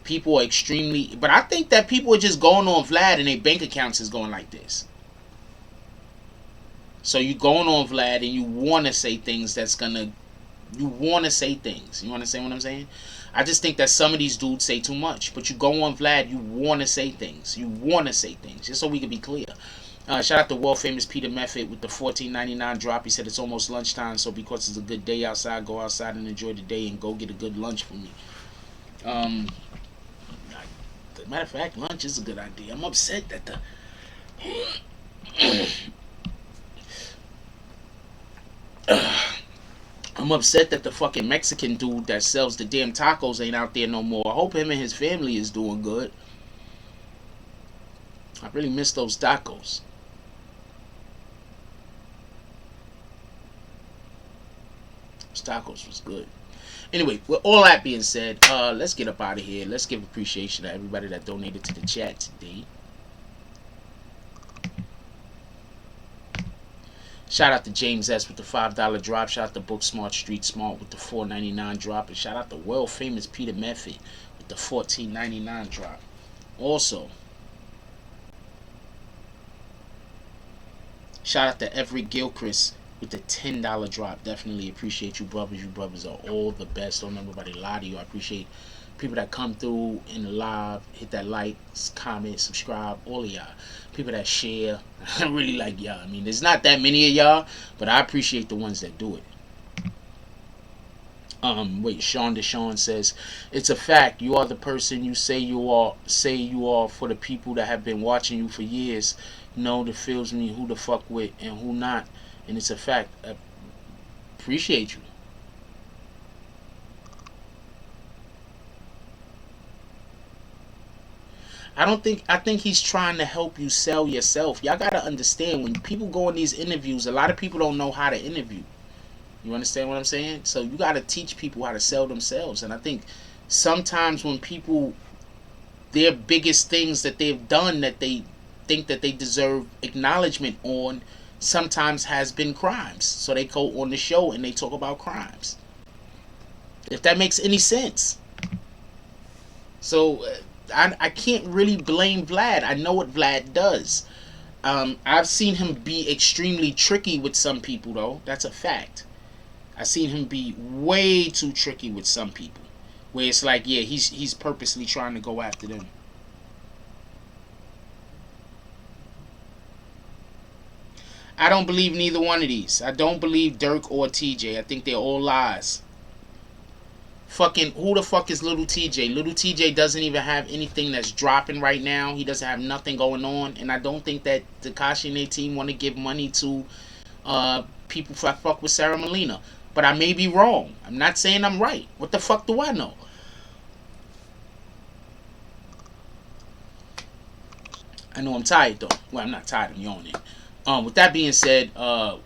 people are extremely. But I think that people are just going on Vlad, and their bank accounts is going like this. So you going on Vlad, and you want to say things you want to say things. You understand what I'm saying? I just think that some of these dudes say too much. But you go on Vlad, you want to say things. Just so we can be clear. Shout out to world famous Peter Method with the $14.99 drop. He said it's almost lunchtime, so because it's a good day outside, go outside and enjoy the day and go get a good lunch for me. Matter of fact, lunch is a good idea. I'm upset that the fucking Mexican dude that sells the damn tacos ain't out there no more. I hope him and his family is doing good. I really miss those tacos. Those tacos was good. Anyway, with all that being said, let's get up out of here. Let's give appreciation to everybody that donated to the chat today. Shout out to James S with the $5 drop. Shout out to Book Smart Street Smart with the $4.99 drop. And shout out to world famous Peter Method with the $14.99 drop. Also, shout out to Everett Gilchrist with the $10 drop. Definitely appreciate you brothers. You brothers are all the best. Don't let nobody lie to you. I appreciate people that come through in the live, hit that like, comment, subscribe, all of y'all. People that share. I really like y'all. I mean, there's not that many of y'all, but I appreciate the ones that do it. Sean Deshawn says, it's a fact. You are the person you say you are. For the people that have been watching you for years, know the feels me who the fuck with and who not. And it's a fact. I appreciate you. I think he's trying to help you sell yourself. Y'all gotta understand, when people go in these interviews, a lot of people don't know how to interview. You understand what I'm saying? So you gotta teach people how to sell themselves. And I think sometimes when people, their biggest things that they've done that they think that they deserve acknowledgement on, sometimes has been crimes. So they go on the show and they talk about crimes. If that makes any sense. So I can't really blame Vlad. I know what Vlad does. I've seen him be extremely tricky with some people, though. That's a fact. I've seen him be way too tricky with some people, where it's like, yeah, he's purposely trying to go after them. I don't believe neither one of these. I don't believe Durk or TJ. I think they're all lies. Fucking, who the fuck is Little TJ? Little TJ doesn't even have anything that's dropping right now. He doesn't have nothing going on. And I don't think that Tekashi and their team want to give money to people that fuck with Sarah Molina. But I may be wrong. I'm not saying I'm right. What the fuck do I know? I know I'm tired, though. Well, I'm not tired. I'm yawning. With that being said, I'm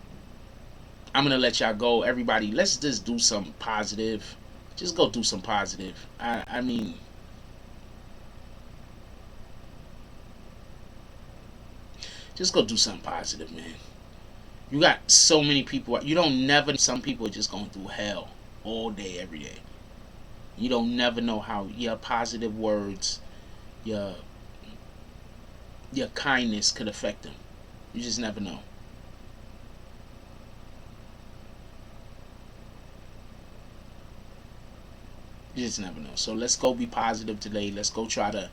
going to let y'all go. Everybody, let's just do something positive. Just go do some positive. I mean, just go do something positive, man. You got so many people. You don't never. Some people are just going through hell all day, every day. You don't never know how your positive words, your kindness could affect them. You just never know. You just never know. So let's go be positive today. Let's go try to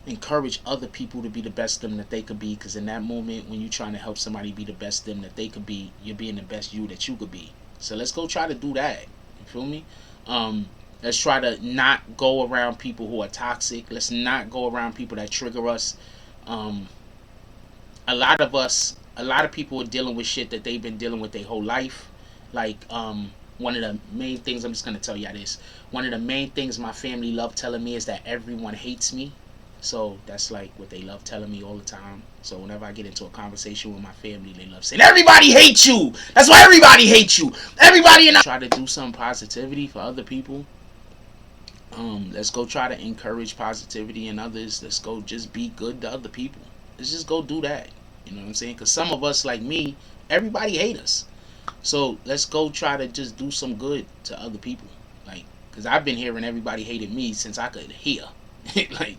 encourage other people to be the best them that they could be. Because in that moment, when you're trying to help somebody be the best them that they could be, you're being the best you that you could be. So let's go try to do that. You feel me? Let's try to not go around people who are toxic. Let's not go around people that trigger us. A lot of people are dealing with shit that they've been dealing with their whole life. Like, one of the main things, I'm just going to tell y'all this. One of the main things my family love telling me is that everyone hates me. So that's like what they love telling me all the time. So whenever I get into a conversation with my family, they love saying, everybody hates you. That's why everybody hates you. Everybody. And I try to do some positivity for other people. Let's go try to encourage positivity in others. Let's go just be good to other people. Let's just go do that. You know what I'm saying? Because some of us, like me, everybody hate us. So let's go try to just do some good to other people. Like, because I've been hearing everybody hated me since I could hear. Like,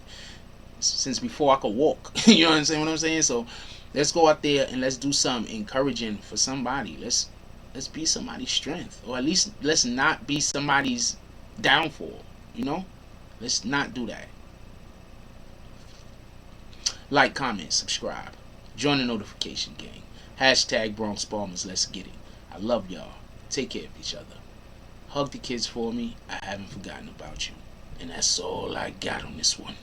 since before I could walk. You know what I'm saying? What I'm saying? So let's go out there and let's do something encouraging for somebody. Let's be somebody's strength, or at least let's not be somebody's downfall. You know, let's not do that. Like, comment, subscribe, join the notification gang. Hashtag Bronx Bombers. Let's get it. I love y'all. Take care of each other. Hug the kids for me. I haven't forgotten about you. And that's all I got on this one.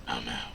I'm out.